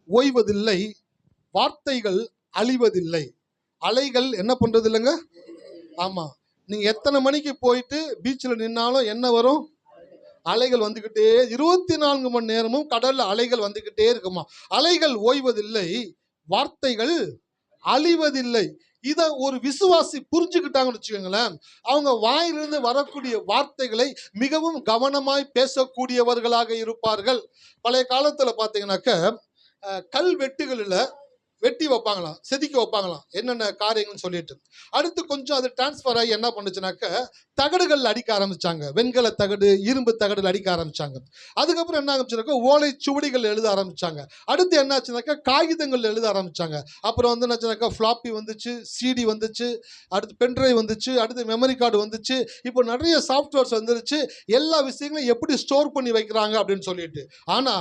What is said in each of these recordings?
ஓய்வதில்லை, வார்த்தைகள் அழிவதில்லை. அலைகள் என்ன பண்றது இல்லைங்க? ஆமா, நீங்க எத்தனை மணிக்கு போயிட்டு பீச்சில் நின்னாலும் என்ன வரும்? அலைகள் வந்துகிட்டே, 24 மணி நேரமும் கடல்ல அலைகள் வந்துகிட்டே இருக்குமா. அலைகள் ஓய்வதில்லை, வார்த்தைகள் அழிவதில்லை. இத ஒரு விசுவாசி புரிஞ்சுக்கிட்டாங்கன்னு வச்சுக்கோங்களேன், அவங்க வாயிலிருந்து வரக்கூடிய வார்த்தைகளை மிகவும் கவனமாய் பேசக்கூடியவர்களாக இருப்பார்கள். பழைய காலத்துல பாத்தீங்கன்னாக்க கல் வெட்டுகளில் வெட்டி வைப்பாங்களாம், செதுக்கி வைப்பாங்களாம் என்னென்ன காரியங்கள்னு சொல்லிட்டு. அடுத்து கொஞ்சம் அது டிரான்ஸ்ஃபர் ஆகி என்ன பண்ணுச்சுனாக்க தகடுகள் அடிக்க ஆரம்பிச்சாங்க, வெண்கல தகடு, இரும்பு தகடுகள் அடிக்க ஆரம்பிச்சாங்க. அதுக்கப்புறம் என்ன ஆரம்பிச்சுனாக்கா ஓலை சுவடிகள் எழுத ஆரம்பிச்சாங்க. அடுத்து என்ன ஆச்சுனாக்கா காகிதங்கள் எழுத ஆரம்பிச்சாங்க. அப்புறம் வந்து என்னாச்சுனாக்கா ஃப்ளாப்பி வந்துச்சு, சிடி வந்துச்சு, அடுத்து பென்ட்ரைவ் வந்துச்சு, அடுத்து மெமரி கார்டு வந்துச்சு, இப்போ நிறைய சாஃப்ட்வேர்ஸ் வந்துருச்சு, எல்லா விஷயங்களும் எப்படி ஸ்டோர் பண்ணி வைக்கிறாங்க அப்படின்னு சொல்லிட்டு. ஆனா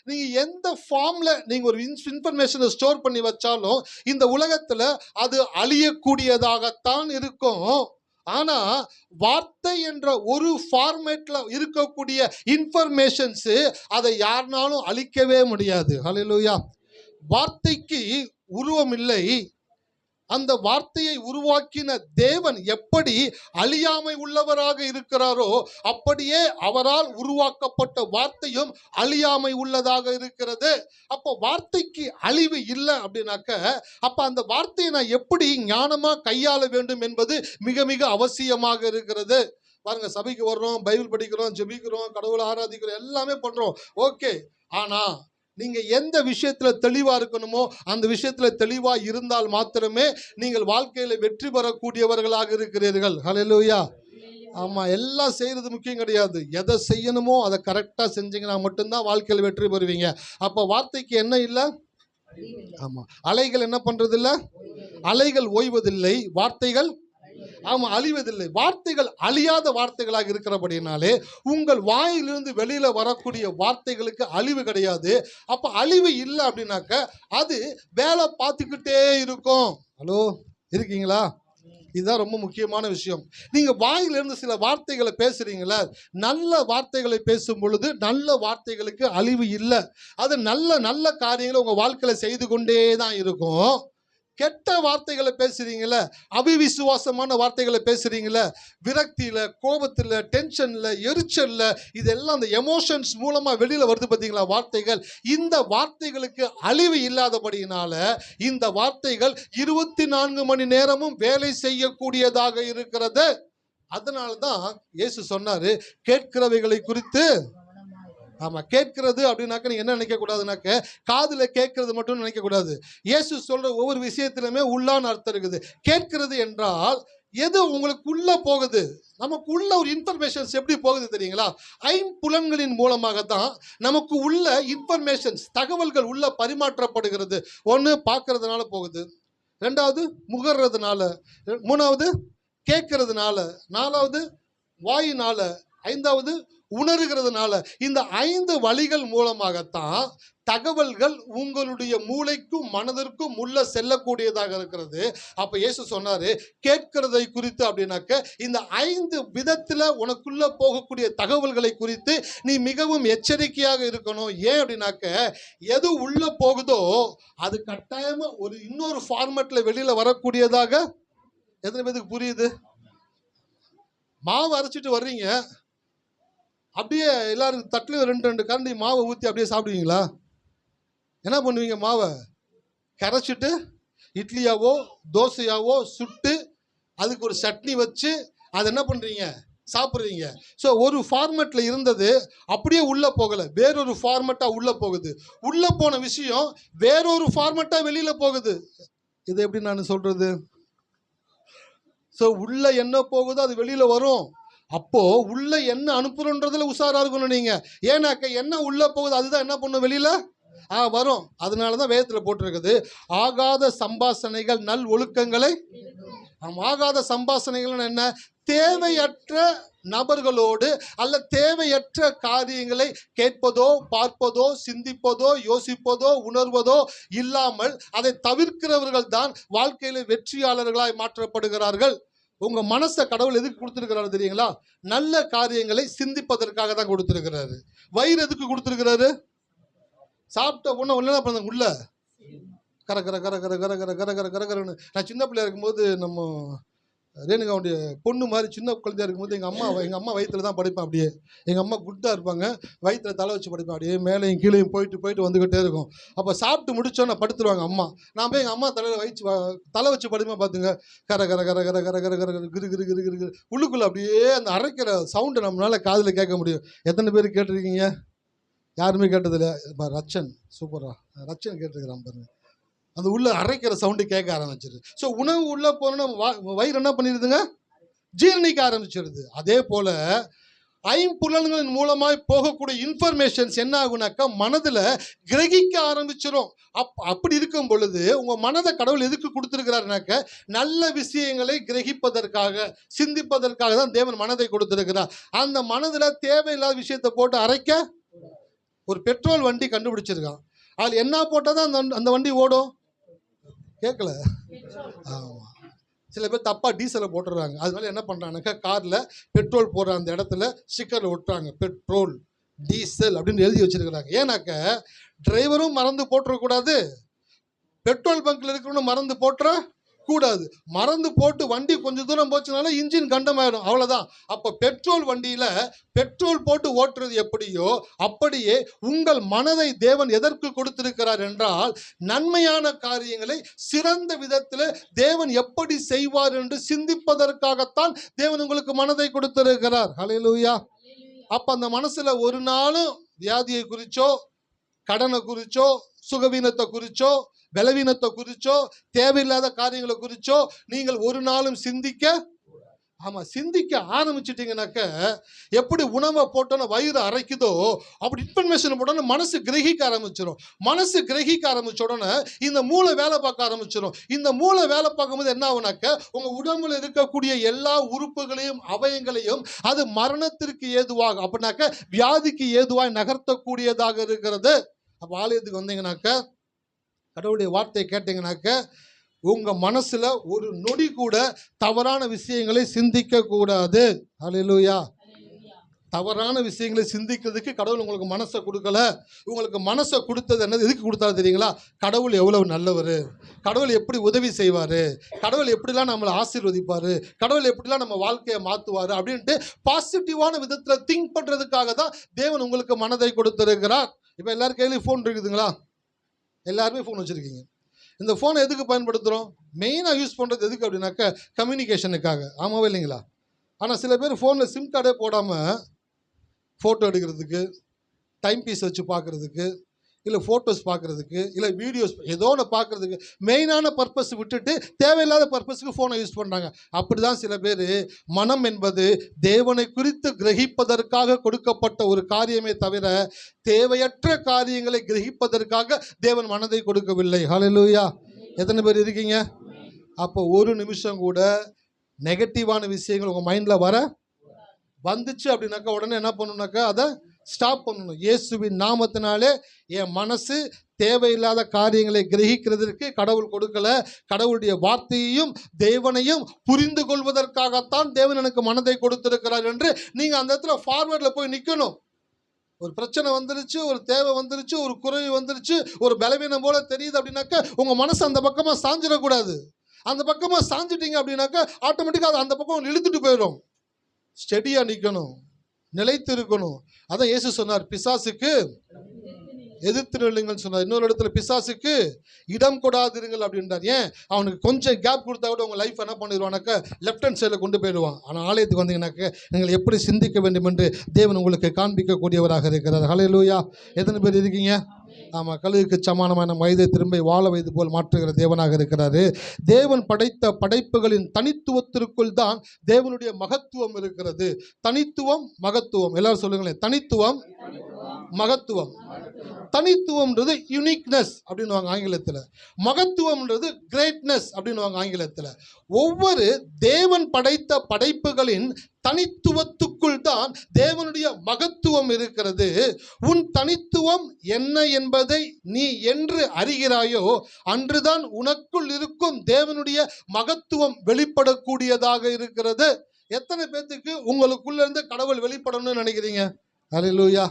நீங்க எந்த ஃபார்ம்ல நீங்க ஒரு இன்ஃபர்மேஷனை ஸ்டோர் பண்ணி வச்சாலும் இந்த உலகத்துல அது அழியக்கூடியதாகத்தான் இருக்கும். ஆனா வார்த்தை என்ற ஒரு ஃபார்மேட்ல இருக்கக்கூடிய இன்ஃபர்மேஷன்ஸ் அதை யாருனாலும் அழிக்கவே முடியாது. ஹல்லேலூயா. வார்த்தைக்கு உருவம் இல்லை. அந்த வார்த்தையை உருவாக்கின தேவன் எப்படி அழியாமை உள்ளவராக இருக்கிறாரோ அப்படியே அவரால் உருவாக்கப்பட்ட வார்த்தையும் அழியாமை உள்ளதாக இருக்கிறது. அப்போ வார்த்தைக்கு அழிவு இல்லை அப்படின்னாக்க அப்ப அந்த வார்த்தையை நான் எப்படி ஞானமா கையாள வேண்டும் என்பது மிக மிக அவசியமாக இருக்கிறது. பாருங்க, சபைக்கு வர்றோம், பைபிள் படிக்கிறோம், ஜெபிக்கிறோம், கடவுளை ஆராதிக்கிறோம், எல்லாமே பண்றோம், ஓகே. ஆனா நீங்க எந்த விஷயத்துல தெளிவா இருக்கணுமோ அந்த விஷயத்துல தெளிவா இருந்தால் மாத்திரமே நீங்கள் வாழ்க்கையில வெற்றி பெறக்கூடியவர்களாக இருக்கிறீர்கள். ஹல்லேலூயா. ஆமா, எல்லாம் செய்யறது முக்கியம் கிடையாது. எதை செய்யணுமோ அதை கரெக்டா செஞ்சீங்கன்னா மட்டும்தான் வாழ்க்கையில் வெற்றி பெறுவீங்க. அப்ப வார்த்தைக்கு என்ன இல்லை? ஆமா, அலைகள் என்ன பண்றது இல்ல? அலைகள் ஓய்வதில்லை, வார்த்தைகள் ஆமா அழிவதில்லை. வார்த்தைகள் அழியாத வார்த்தைகளாக இருக்கிறபடினாலே உங்கள் வாயிலிருந்து வெளியில வரக்கூடிய வார்த்தைகளுக்கு அழிவு கிடையாது. அப்ப அழிவு இல்லை அப்படின்னாக்க அது வேலை பார்த்துக்கிட்டே இருக்கும். ஹலோ, இருக்கீங்களா? இதுதான் ரொம்ப முக்கியமான விஷயம். நீங்க வாயிலிருந்து சில வார்த்தைகளை பேசுறீங்களா, நல்ல வார்த்தைகளை பேசும் பொழுது நல்ல வார்த்தைகளுக்கு அழிவு இல்லை. அது நல்ல நல்ல காரியங்களை உங்க வாழ்க்கையில செய்து கொண்டே தான் இருக்கும். கெட்ட வார்த்தைகளை பேசுறீங்கள, அவிவிசுவாசமான வார்த்தைகளை பேசுறீங்கள, விரக்தியில, கோபத்துல, டென்ஷன்ல, எரிச்சல்ல, இதெல்லாம் அந்த எமோஷன்ஸ் மூலமா வெளியில வருது பார்த்தீங்களா வார்த்தைகள். இந்த வார்த்தைகளுக்கு அழிவு இல்லாதபடியினால இந்த வார்த்தைகள் 24 மணி நேரமும் வேலை செய்யக்கூடியதாக இருக்கிறது. அதனால்தான் இயேசு சொன்னாரு, கேட்கிறவைகளை குறித்து. ஆமா, கேட்கிறது அப்படின்னாக்க நீங்க என்ன நினைக்க கூடாதுனாக்க காதுல கேட்கறது மட்டும் நினைக்க கூடாது. இயேசு சொல்ற ஒவ்வொரு விஷயத்திலுமே உள்ளான அர்த்தம் இருக்குது. கேட்கிறது என்றால் எது உங்களுக்குள்ள போகுது, நமக்கு உள்ள ஒரு இன்ஃபர்மேஷன்ஸ் எப்படி போகுது தெரியுங்களா? ஐம்புலன்களின் மூலமாக தான் நமக்கு உள்ள இன்ஃபர்மேஷன்ஸ், தகவல்கள் உள்ள பரிமாற்றப்படுகிறது. ஒன்று பார்க்கறதுனால போகுது, ரெண்டாவது முகர்றதுனால, மூணாவது கேட்கறதுனால, நாலாவது வாயினால, ஐந்தாவது உணர்கிறதுனால. இந்த 5 வழிகள் மூலமாகத்தான் தகவல்கள் உங்களுடைய மூளைக்கும் மனதிற்கும் உள்ள செல்லக்கூடியதாக இருக்கிறது. அப்ப இயேசு சொன்னாரு, கேட்கிறதை குறித்து அப்படின்னாக்க இந்த 5 விதத்துல உனக்குள்ள போகக்கூடிய தகவல்களை குறித்து நீ மிகவும் எச்சரிக்கையாக இருக்கணும். ஏன் அப்படின்னாக்க எது உள்ள போகுதோ அது கட்டாயமா ஒரு இன்னொரு ஃபார்மேட்ல வெளியில வரக்கூடியதாக. எத்தனை பேருக்கு புரியுது? மாவு அரைச்சிட்டு வர்றீங்க, அப்படியே எல்லாரும் தட்டில் 2 கரண்டி மாவை ஊற்றி அப்படியே சாப்பிடுவீங்களா? என்ன பண்ணுவீங்க? மாவை கரைச்சிட்டு இட்லியாவோ தோசையாவோ சுட்டு அதுக்கு ஒரு சட்னி வச்சு அதை என்ன பண்ணுறீங்க? சாப்பிட்றீங்க. ஸோ ஒரு ஃபார்மேட்டில் இருந்தது அப்படியே உள்ளே போகலை, வேறொரு ஃபார்மேட்டாக உள்ளே போகுது. உள்ளே போன விஷயம் வேறொரு ஃபார்மேட்டாக வெளியில் போகுது. இதை எப்படி நான் சொல்கிறது? ஸோ உள்ளே என்ன போகுதோ அது வெளியில் வரும். அப்போ உள்ள என்ன அனுப்புறோன்றதுல உஷாரா இருக்கணும் நீங்க. ஏன்னாக்க என்ன உள்ள போகுது அதுதான் என்ன பண்ணும் வெளியில வரும். அதனாலதான் வேதத்துல போட்டிருக்குது, ஆகாத சம்பாஷணைகள் நல் ஒழுக்கங்களை. ஆகாத சம்பாஷணைகள் என்ன? தேவையற்ற நபர்களோடு அல்ல தேவையற்ற காரியங்களை கேட்பதோ பார்ப்பதோ சிந்திப்பதோ யோசிப்பதோ உணர்வதோ இல்லாமல் அதை தவிர்க்கிறவர்கள் தான் வாழ்க்கையில வெற்றியாளர்களாய் மாற்றப்படுகிறார்கள். உங்க மனசை கடவுள் எதுக்கு கொடுத்திருக்கிறாரு தெரியுங்களா? நல்ல காரியங்களை சிந்திப்பதற்காக தான் கொடுத்திருக்கிறாரு. வயிறு எதுக்கு கொடுத்திருக்கிறாரு? சாப்பிட்ட உடனே என்ன பண்ணாங்க, உள்ள கர கர கர கர கர கர கர கர கர கரன்னு. நான் சின்ன பிள்ளையா இருக்கும்போது நம்ம ரேணுகாவுடைய பொண்ணு மாதிரி சின்ன குழந்தையா இருக்கும்போது எங்கள் அம்மா வயிற்றுல தான் படிப்பேன். அப்படியே எங்கள் அம்மா குட்டாக இருப்பாங்க, வயிற்றுல தலை வச்சு படிப்பேன். அப்படியே மேலேயும் கீழேயும் போயிட்டு போயிட்டு வந்துக்கிட்டே இருக்கும். அப்போ சாப்பிட்டு முடிச்சோன்னே படுத்துருவாங்க அம்மா. நான் போய் எங்கள் அம்மா தலை வச்சு படிப்பேன். பார்த்துங்க, கர கர கர கர கர கர கர கிரு கிரு கிரு கிரு கிரு உள்ளுக்குள்ளே அப்படியே அந்த அரைக்கிற சவுண்டு நம்மளால் காதில் கேட்க முடியும். எத்தனை பேர் கேட்டிருக்கீங்க? யாருமே கேட்டதில்லை. ரச்சன் சூப்பரா, ரச்சன் கேட்டிருக்கிறான் பாருங்க. அந்த உள்ள அரைக்கிற சவுண்டு கேட்க ஆரம்பிச்சிருது. ஸோ உணவு உள்ள போனோன்னா வயிறு என்ன பண்ணிடுதுங்க, ஜீரணிக்க ஆரம்பிச்சிருது. அதே போல ஐம்புலன்களின் மூலமாய் போகக்கூடிய இன்ஃபர்மேஷன்ஸ் என்ன ஆகுனாக்கா மனதில் கிரகிக்க ஆரம்பிச்சிடும். அப்படி இருக்கும் பொழுது உங்கள் மனதை கடவுள் எதுக்கு கொடுத்துருக்கிறாருனாக்க நல்ல விஷயங்களை கிரகிப்பதற்காக, சிந்திப்பதற்காக தான் தேவன் மனதை கொடுத்துருக்கிறார். அந்த மனதில் தேவையில்லாத விஷயத்தை போட்டு அரைக்க ஒரு பெட்ரோல் வண்டி கண்டுபிடிச்சிருக்கான். அதில் என்ன போட்டால் தான் அந்த வண்டி ஓடும்? கேட்கல. ஆமாம், சில பேர் தப்பாக டீசலை போட்டுடுறாங்க. அதனால என்ன பண்ணுறாங்கனாக்கா காரில் பெட்ரோல் போடுற அந்த இடத்துல ஸ்டிக்கரில் ஒட்டுறாங்க, பெட்ரோல் டீசல் அப்படின்னு எழுதி வச்சிருக்கிறாங்க. ஏன்னாக்க டிரைவரும் மறந்து போட்டுறக்கூடாது, பெட்ரோல் பங்க்ல இருக்கிறவனும் மறந்து போட்டுற கூடாது. மறந்து போட்டு வண்டி கொஞ்சம் தூரம் போச்சுனால இன்ஜின் கண்டமாயிடும், அவ்வளோதான். அப்போ பெட்ரோல் வண்டியில் பெட்ரோல் போட்டு ஓட்டுறது எப்படியோ அப்படியே உங்கள் மனதை தேவன் எதற்கு கொடுத்திருக்கிறார் என்றால் நன்மையான காரியங்களை சிறந்த விதத்தில் தேவன் எப்படி செய்வார் என்று சிந்திப்பதற்காகத்தான் தேவன் உங்களுக்கு மனதை கொடுத்திருக்கிறார். ஹல்லேலூயா. அப்போ அந்த மனசுல ஒரு நாளும் வியாதியை குறிச்சோ, கடனை குறிச்சோ, சுகவீனத்தை குறிச்சோ, பலவீனத்தை குறிச்சோ, தேவையில்லாத காரியங்களை குறிச்சோ நீங்கள் ஒரு நாளும் சிந்திக்க ஆரம்பிச்சிட்டீங்கன்னாக்க எப்படி உணவை போட்டோன்னா வயிறு அரைக்குதோ அப்படி இன்ஃபர்மேஷன் போட்டோன்னா மனசு கிரகிக்க ஆரம்பிச்சிடும். மனசு கிரகிக்க ஆரம்பிச்ச உடனே இந்த மூளை வேலை பார்க்க ஆரம்பிச்சிடும். இந்த மூளை வேலை பார்க்கும்போது என்ன ஆகுனாக்க உங்க உடம்புல இருக்கக்கூடிய எல்லா உறுப்புகளையும் அவயங்களையும் அது மரணத்திற்கு ஏதுவாக, அப்படின்னாக்க வியாதிக்கு ஏதுவாக நகர்த்தக்கூடியதாக இருக்கிறது. அப்போ ஆலயத்துக்கு வந்தீங்கன்னாக்க கடவுளுடைய வார்த்தையை கேட்டீங்கன்னாக்க உங்க மனசுல ஒரு நொடி கூட தவறான விஷயங்களை சிந்திக்க கூடாது. ஹல்லேலூயா. தவறான விஷயங்களை சிந்திக்கிறதுக்கு கடவுள் உங்களுக்கு மனசை கொடுக்கல. உங்களுக்கு மனசை கொடுத்தது என்னது, எதுக்கு கொடுத்தாரு தெரியுங்களா? கடவுள் எவ்வளவு நல்லவர், கடவுள் எப்படி உதவி செய்வார், கடவுள் எப்படிலாம் நம்மளை ஆசீர்வதிப்பார், கடவுள் எப்படிலாம் நம்ம வாழ்க்கையை மாற்றுவார் அப்படின்ட்டு பாசிட்டிவான விதத்தில் திங்க் பண்ணுறதுக்காக தான் தேவன் உங்களுக்கு மனதை கொடுத்திருக்கிறார். இப்போ எல்லாரும் கையிலையும் ஃபோன் இருக்குதுங்களா? எல்லாருமே ஃபோன் வச்சுருக்கீங்க. இந்த ஃபோனை எதுக்கு பயன்படுத்துகிறோம்? மெயினாக யூஸ் பண்ணுறது எதுக்கு அப்படின்னாக்க கம்யூனிகேஷனுக்காக. ஆமாவே இல்லைங்களா? ஆனால் சில பேர் ஃபோனில் சிம் கார்டே போடாமல் ஃபோட்டோ எடுக்கிறதுக்கு, டைம் பீஸ் வச்சு பார்க்குறதுக்கு, இல்லை ஃபோட்டோஸ் பார்க்குறதுக்கு, இல்லை வீடியோஸ் ஏதோ ஒன்று பார்க்குறதுக்கு மெயினான பர்பஸ் விட்டுட்டு தேவையில்லாத பர்பஸுக்கு ஃபோனை யூஸ் பண்ணுறாங்க. அப்படி தான் சில பேர் மனம் என்பது தேவனை குறித்து கிரகிப்பதற்காக கொடுக்கப்பட்ட ஒரு காரியமே தவிர தேவையற்ற காரியங்களை கிரகிப்பதற்காக தேவன் மனதை கொடுக்கவில்லை. ஹல்லேலூயா. எத்தனை பேர் இருக்கீங்க? அப்போ ஒரு நிமிஷம் கூட நெகட்டிவான விஷயங்கள் உங்கள் மைண்டில் வந்துச்சு அப்படின்னாக்கா உடனே என்ன பண்ணணுன்னாக்கா அதை ஸ்டாப் பண்ணணும். இயேசுவின் நாமத்தினாலே என் மனசு தேவையில்லாத காரியங்களை கிரகிக்கிறதுக்கு கடவுள் கொடுக்கல. கடவுளுடைய வார்த்தையையும் தேவனையும் புரிந்து கொள்வதற்காகத்தான் தேவன் எனக்கு மனதை கொடுத்திருக்கிறார் என்று நீங்கள் அந்த இடத்துல ஃபார்வர்டில் போய் நிற்கணும். ஒரு பிரச்சனை வந்துருச்சு, ஒரு தேவை வந்துருச்சு, ஒரு குறைவு வந்துருச்சு, ஒரு பலவீனம் போல தெரியுது அப்படின்னாக்கா உங்கள் மனசு அந்த பக்கமாக சாஞ்சிடக்கூடாது. அந்த பக்கமாக சாஞ்சிட்டீங்க அப்படின்னாக்கா ஆட்டோமேட்டிக்காக அது அந்த பக்கம் இழுத்துட்டு போயிடும். ஸ்டெடியாக நிற்கணும், நிலைத்து இருக்கணும். அதான் இயேசு சொன்னார், பிசாசுக்கு எதிர்த்து நில்லுங்கள்னு சொன்னார். இன்னொரு இடத்துல பிசாசுக்கு இடம் கொடாதிருங்கள் அப்படின்றார். ஏன்? அவனுக்கு கொஞ்சம் கேப் கொடுத்தா கூட உங்கள் லைஃப் என்ன பண்ணிடுவானாக்கா லெஃப்ட் ஹேண்ட் சைடில் கொண்டு போயிடுவான். ஆனால் ஆலயத்துக்கு வந்தீங்கன்னாக்க நீங்கள் எப்படி சிந்திக்க வேண்டும் என்று தேவன் உங்களுக்கு காண்பிக்கக்கூடியவராக இருக்கிறார். ஹல்லேலூயா. எத்தனை பேர் இருக்கீங்க? ஆமாம், கழுகுக்கு சமானமான வயதை திரும்ப வாழ வயது போல் மாற்றுகிற தேவனாக இருக்கிறாரு. தேவன் படைத்த படைப்புகளின் தனித்துவத்திற்குள் தான் தேவனுடைய மகத்துவம் இருக்கிறது. தனித்துவம், மகத்துவம். எல்லாரும் சொல்லுங்களேன், தனித்துவம், மகத்துவம். தனித்துவம்ன்றது யூனிக்னஸ் அப்படின்னுவாங்க ஆங்கிலத்தில், மகத்துவம்ன்றது கிரேட்னஸ் அப்படின்னுவாங்க ஆங்கிலத்தில். ஒவ்வொரு தேவன் படைத்த படைப்புகளின் தனித்துவத்துக்குள் தான் தேவனுடைய மகத்துவம் இருக்கிறது. உன் தனித்துவம் என்ன என்பதை நீ என்று அறிகிறாயோ அன்றுதான் உனக்குள் இருக்கும் தேவனுடைய மகத்துவம் வெளிப்படக்கூடியதாக இருக்கிறது. எத்தனை பேத்துக்கு உங்களுக்குள்ள இருந்து கடவுள் வெளிப்படணும்னு நினைக்கிறீங்க? ஹல்லேலூயா.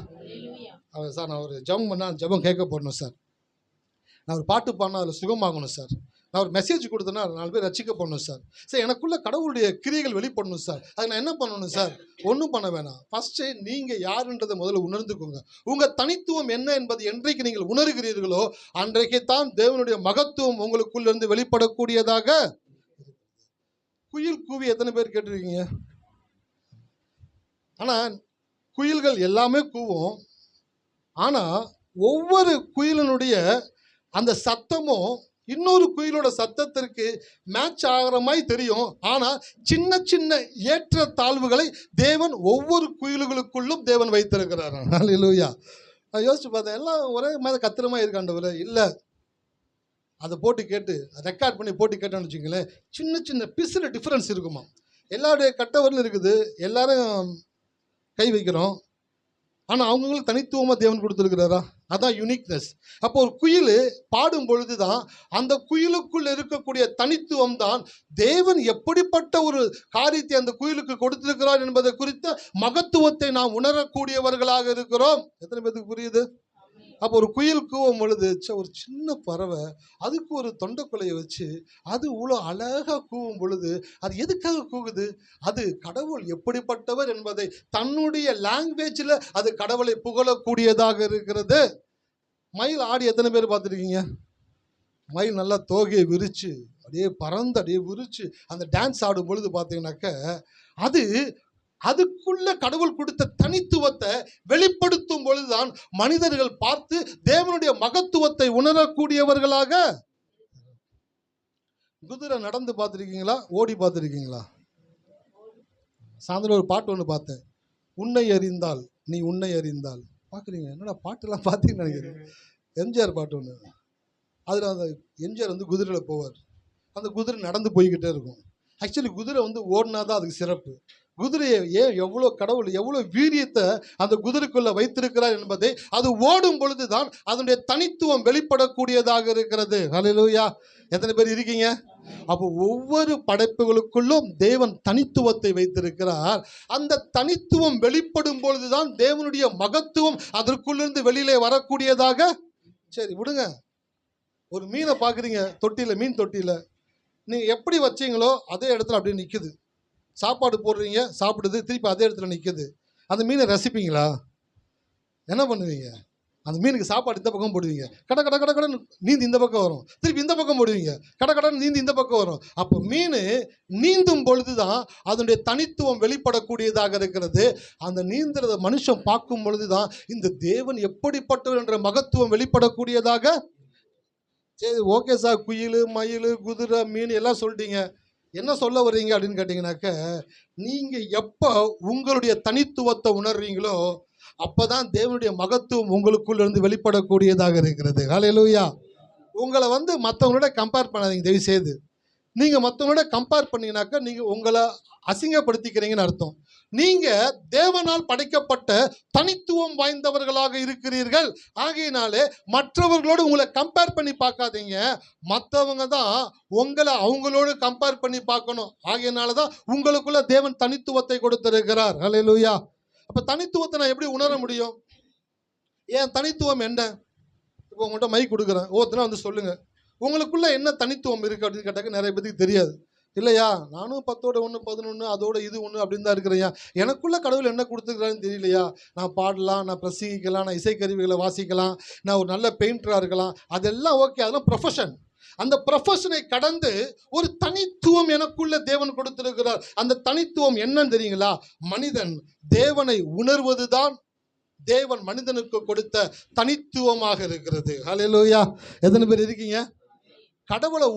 சார் நான் ஒரு ஜெபம் பண்ணால் ஜெபம் கேட்க போடணும் சார், நான் ஒரு பாட்டு பாடினா அதில் சுகமாகணும் சார், நான் ஒரு மெசேஜ் கொடுத்தேன்னா 4 பேர் ரசிக்கப்படணும் சார், சார் எனக்குள்ள கடவுளுடைய கிரியைகள் வெளிப்படணும் சார், அதுக்கு நான் என்ன பண்ணணும் சார்? ஒன்றும் பண்ண வேணாம். ஃபஸ்ட்டு நீங்கள் யாருன்றதை முதல்ல உணர்ந்துக்கோங்க. உங்கள் தனித்துவம் என்ன என்பது என்றைக்கு நீங்கள் உணர்கிறீர்களோ அன்றைக்கு தான் தேவனுடைய மகத்துவம் உங்களுக்குள்ளிருந்து வெளிப்படக்கூடியதாக. குயில் கூவி எத்தனை பேர் கேட்டிருக்கீங்க? ஆனால் குயில்கள் எல்லாமே கூவும், ஆனால் ஒவ்வொரு குயிலினுடைய அந்த சத்தமும் இன்னொரு குயிலோட சத்தத்திற்கு மேட்ச் ஆகிற மாதிரி தெரியும். ஆனால் சின்ன சின்ன ஏற்ற தாழ்வுகளை தேவன் ஒவ்வொரு குயில்களுக்குள்ளும் தேவன் வைத்திருக்கிறார். அல்லேலூயா. நான் யோசிச்சு பார்த்தேன், எல்லாம் ஒரே மாதிரி கத்துற மாதிரி இருக்காண்டவர். இல்லை, அதை போட்டு கேட்டு ரெக்கார்ட் பண்ணி போட்டு கேட்டோன்னு வச்சுங்களேன், சின்ன சின்ன பிசில் டிஃப்ரென்ஸ் இருக்குமா. எல்லாருடைய கட்டவரில் இருக்குது, எல்லாரும் கை வைக்கிறோம், ஆனால் அவங்களுக்கு தனித்துவமாக தேவன் கொடுத்துருக்கிறாரா? அதான் யூனிக்னஸ். அப்போ ஒரு குயில் பாடும் பொழுது தான் அந்த குயிலுக்குள் இருக்கக்கூடிய தனித்துவம் தான் தேவன் எப்படிப்பட்ட ஒரு காரியத்தை அந்த குயிலுக்கு கொடுத்திருக்கிறார் என்பதை குறித்த மகத்துவத்தை நாம் உணரக்கூடியவர்களாக இருக்கிறோம். எத்தனை பேருக்கு புரியுது? அப்போ ஒரு குயில் கூவும் பொழுது ஒரு சின்ன பறவை அதுக்கு ஒரு தொண்டைக்குலையை வச்சு அது இவ்வளோ அழகாக கூவும் பொழுது அது எதுக்காக கூவுது? அது கடவுள் எப்படிப்பட்டவர் என்பதை தன்னுடைய லாங்குவேஜில் அது கடவுளை புகழக்கூடியதாக இருக்கிறது. மயில் ஆடி எத்தனை பேர் பார்த்துருக்கீங்க? மயில் நல்லா தோகையை விரிச்சு அப்படியே பறந்து அப்படியே விரிச்சு அந்த டான்ஸ் ஆடும் பொழுது பார்த்தீங்கன்னாக்க அது அதுக்குள்ள கடவுள் கொடுத்த தனித்துவத்தை வெளிப்படுத்தும் பொழுதுதான் மனிதர்கள் பார்த்து தேவனுடைய மகத்துவத்தை உணரக்கூடியவர்களாக. குதிரை நடந்து பார்த்துருக்கீங்களா? ஓடி பார்த்துருக்கீங்களா? சாயந்தரம் ஒரு பாட்டு ஒன்று பார்த்தேன், உன்னை அறிந்தால் நீ உன்னை அறிந்தால். பார்க்குறீங்க என்னடா பாட்டெல்லாம் பார்த்தீங்கன்னு நினைக்கிறேன். எம்ஜிஆர் பாட்டு ஒன்று. அதில் அந்த எம்ஜிஆர் வந்து குதிரையில் போவார், அந்த குதிரை நடந்து போய்கிட்டே இருக்கும். ஆக்சுவலி குதிரை வந்து ஓடினா தான் அதுக்கு சிறப்பு. குதிரையை ஏன் எவ்வளோ கடவுள் எவ்வளோ வீரியத்தை அந்த குதிரைக்குள்ள வைத்திருக்கிறார் என்பதை அது ஓடும் பொழுது தான் அதனுடைய தனித்துவம் வெளிப்படக்கூடியதாக இருக்கிறது. ஹல்லேலூயா. எத்தனை பேர் இருக்கீங்க? அப்போ ஒவ்வொரு படைப்புகளுக்குள்ளும் தேவன் தனித்துவத்தை வைத்திருக்கிறார். அந்த தனித்துவம் வெளிப்படும் பொழுதுதான் தேவனுடைய மகத்துவம் அதற்குள்ளிருந்து வெளியிலே வரக்கூடியதாக. சரி விடுங்க, ஒரு மீனை பார்க்குறீங்க தொட்டியில், மீன் தொட்டியில் நீங்கள் எப்படி வச்சீங்களோ அதே இடத்துல அப்படியே நிற்குது. சாப்பாடு போடுறீங்க, சாப்பிடுது, திருப்பி அதே இடத்துல நிற்குது. அந்த மீனை ரசிப்பீங்களா? என்ன பண்ணுவீங்க? அந்த மீனுக்கு சாப்பாடு இந்த பக்கம் போடுவீங்க, கட கட கட கடன் நீந்தி இந்த பக்கம் வரும், திருப்பி இந்த பக்கம் போடுவீங்க, கட கடன் நீந்தி இந்த பக்கம் வரும். அப்போ மீன் நீந்தும் பொழுது தான் அதனுடைய தனித்துவம் வெளிப்படக்கூடியதாக இருக்கிறது. அந்த நீந்துறத மனுஷன் பார்க்கும் பொழுது தான் இந்த தேவன் எப்படிப்பட்டவர் என்ற மகத்துவம் வெளிப்படக்கூடியதாக. சரி ஓகே சார், குயில் மயில் குதிரை மீன் எல்லாம் சொல்லிட்டீங்க, என்ன சொல்ல வர்றீங்க அப்படின்னு கேட்டிங்கனாக்க, நீங்கள் எப்போ உங்களுடைய தனித்துவத்தை உணர்றீங்களோ அப்போ தான் தேவனுடைய மகத்துவம் உங்களுக்குள்ள இருந்து வெளிப்படக்கூடியதாக இருக்கிறது. ஹல்லேலூயா. உங்களை வந்து மற்றவங்களோட கம்பேர் பண்ணாதீங்க தயவு செய்து. நீங்கள் மற்றவங்களோட கம்பேர் பண்ணீங்கன்னாக்கா நீங்கள் உங்களை அசிங்கப்படுத்திக்கிறீங்கன்னு அர்த்தம். நீங்கள் தேவனால் படைக்கப்பட்ட தனித்துவம் வாய்ந்தவர்களாக இருக்கிறீர்கள். ஆகையினாலே மற்றவர்களோடு உங்களை கம்பேர் பண்ணி பார்க்காதீங்க, மற்றவங்க தான் உங்களை அவங்களோடு கம்பேர் பண்ணி பார்க்கணும். ஆகையினால தான் உங்களுக்குள்ள தேவன் தனித்துவத்தை கொடுத்திருக்கிறார். ஹல்லேலூயா. அப்போ தனித்துவத்தை நான் எப்படி உணர முடியும்? ஏன் தனித்துவம் என்ன? இப்போ உங்கள்கிட்ட மைக் கொடுக்குறேன், ஒவ்வொருத்தனா வந்து சொல்லுங்கள் உங்களுக்குள்ள என்ன தனித்துவம் இருக்குது அப்படின்னு கேட்டாக்க நிறைய பேருக்கு தெரியாது. இல்லையா, நானும் 10ஓட 1 11 அதோட இது 1 அப்படின்னு தான் இருக்கிறேயா, எனக்குள்ள கடவுள் என்ன கொடுத்துருக்குறாருன்னு தெரியலையா. நான் பாடலாம், நான் பிரசங்கிக்கலாம், நான் இசைக்கருவிகளை வாசிக்கலாம், நான் ஒரு நல்ல பெயிண்டராக இருக்கலாம், அதெல்லாம் ஓகே, அதெல்லாம் ப்ரொஃபஷன். அந்த ப்ரொஃபஷனை கடந்து ஒரு தனித்துவம் எனக்குள்ள தேவன் கொடுத்திருக்கிறார். அந்த தனித்துவம் என்னன்னு தெரியுங்களா? மனிதன் தேவனை உணர்வது தான் தேவன் மனிதனுக்கு கொடுத்த தனித்துவமாக இருக்கிறது. ஹல்லேலூயா. எத்தனை பேர் இருக்கீங்க? கடவுளை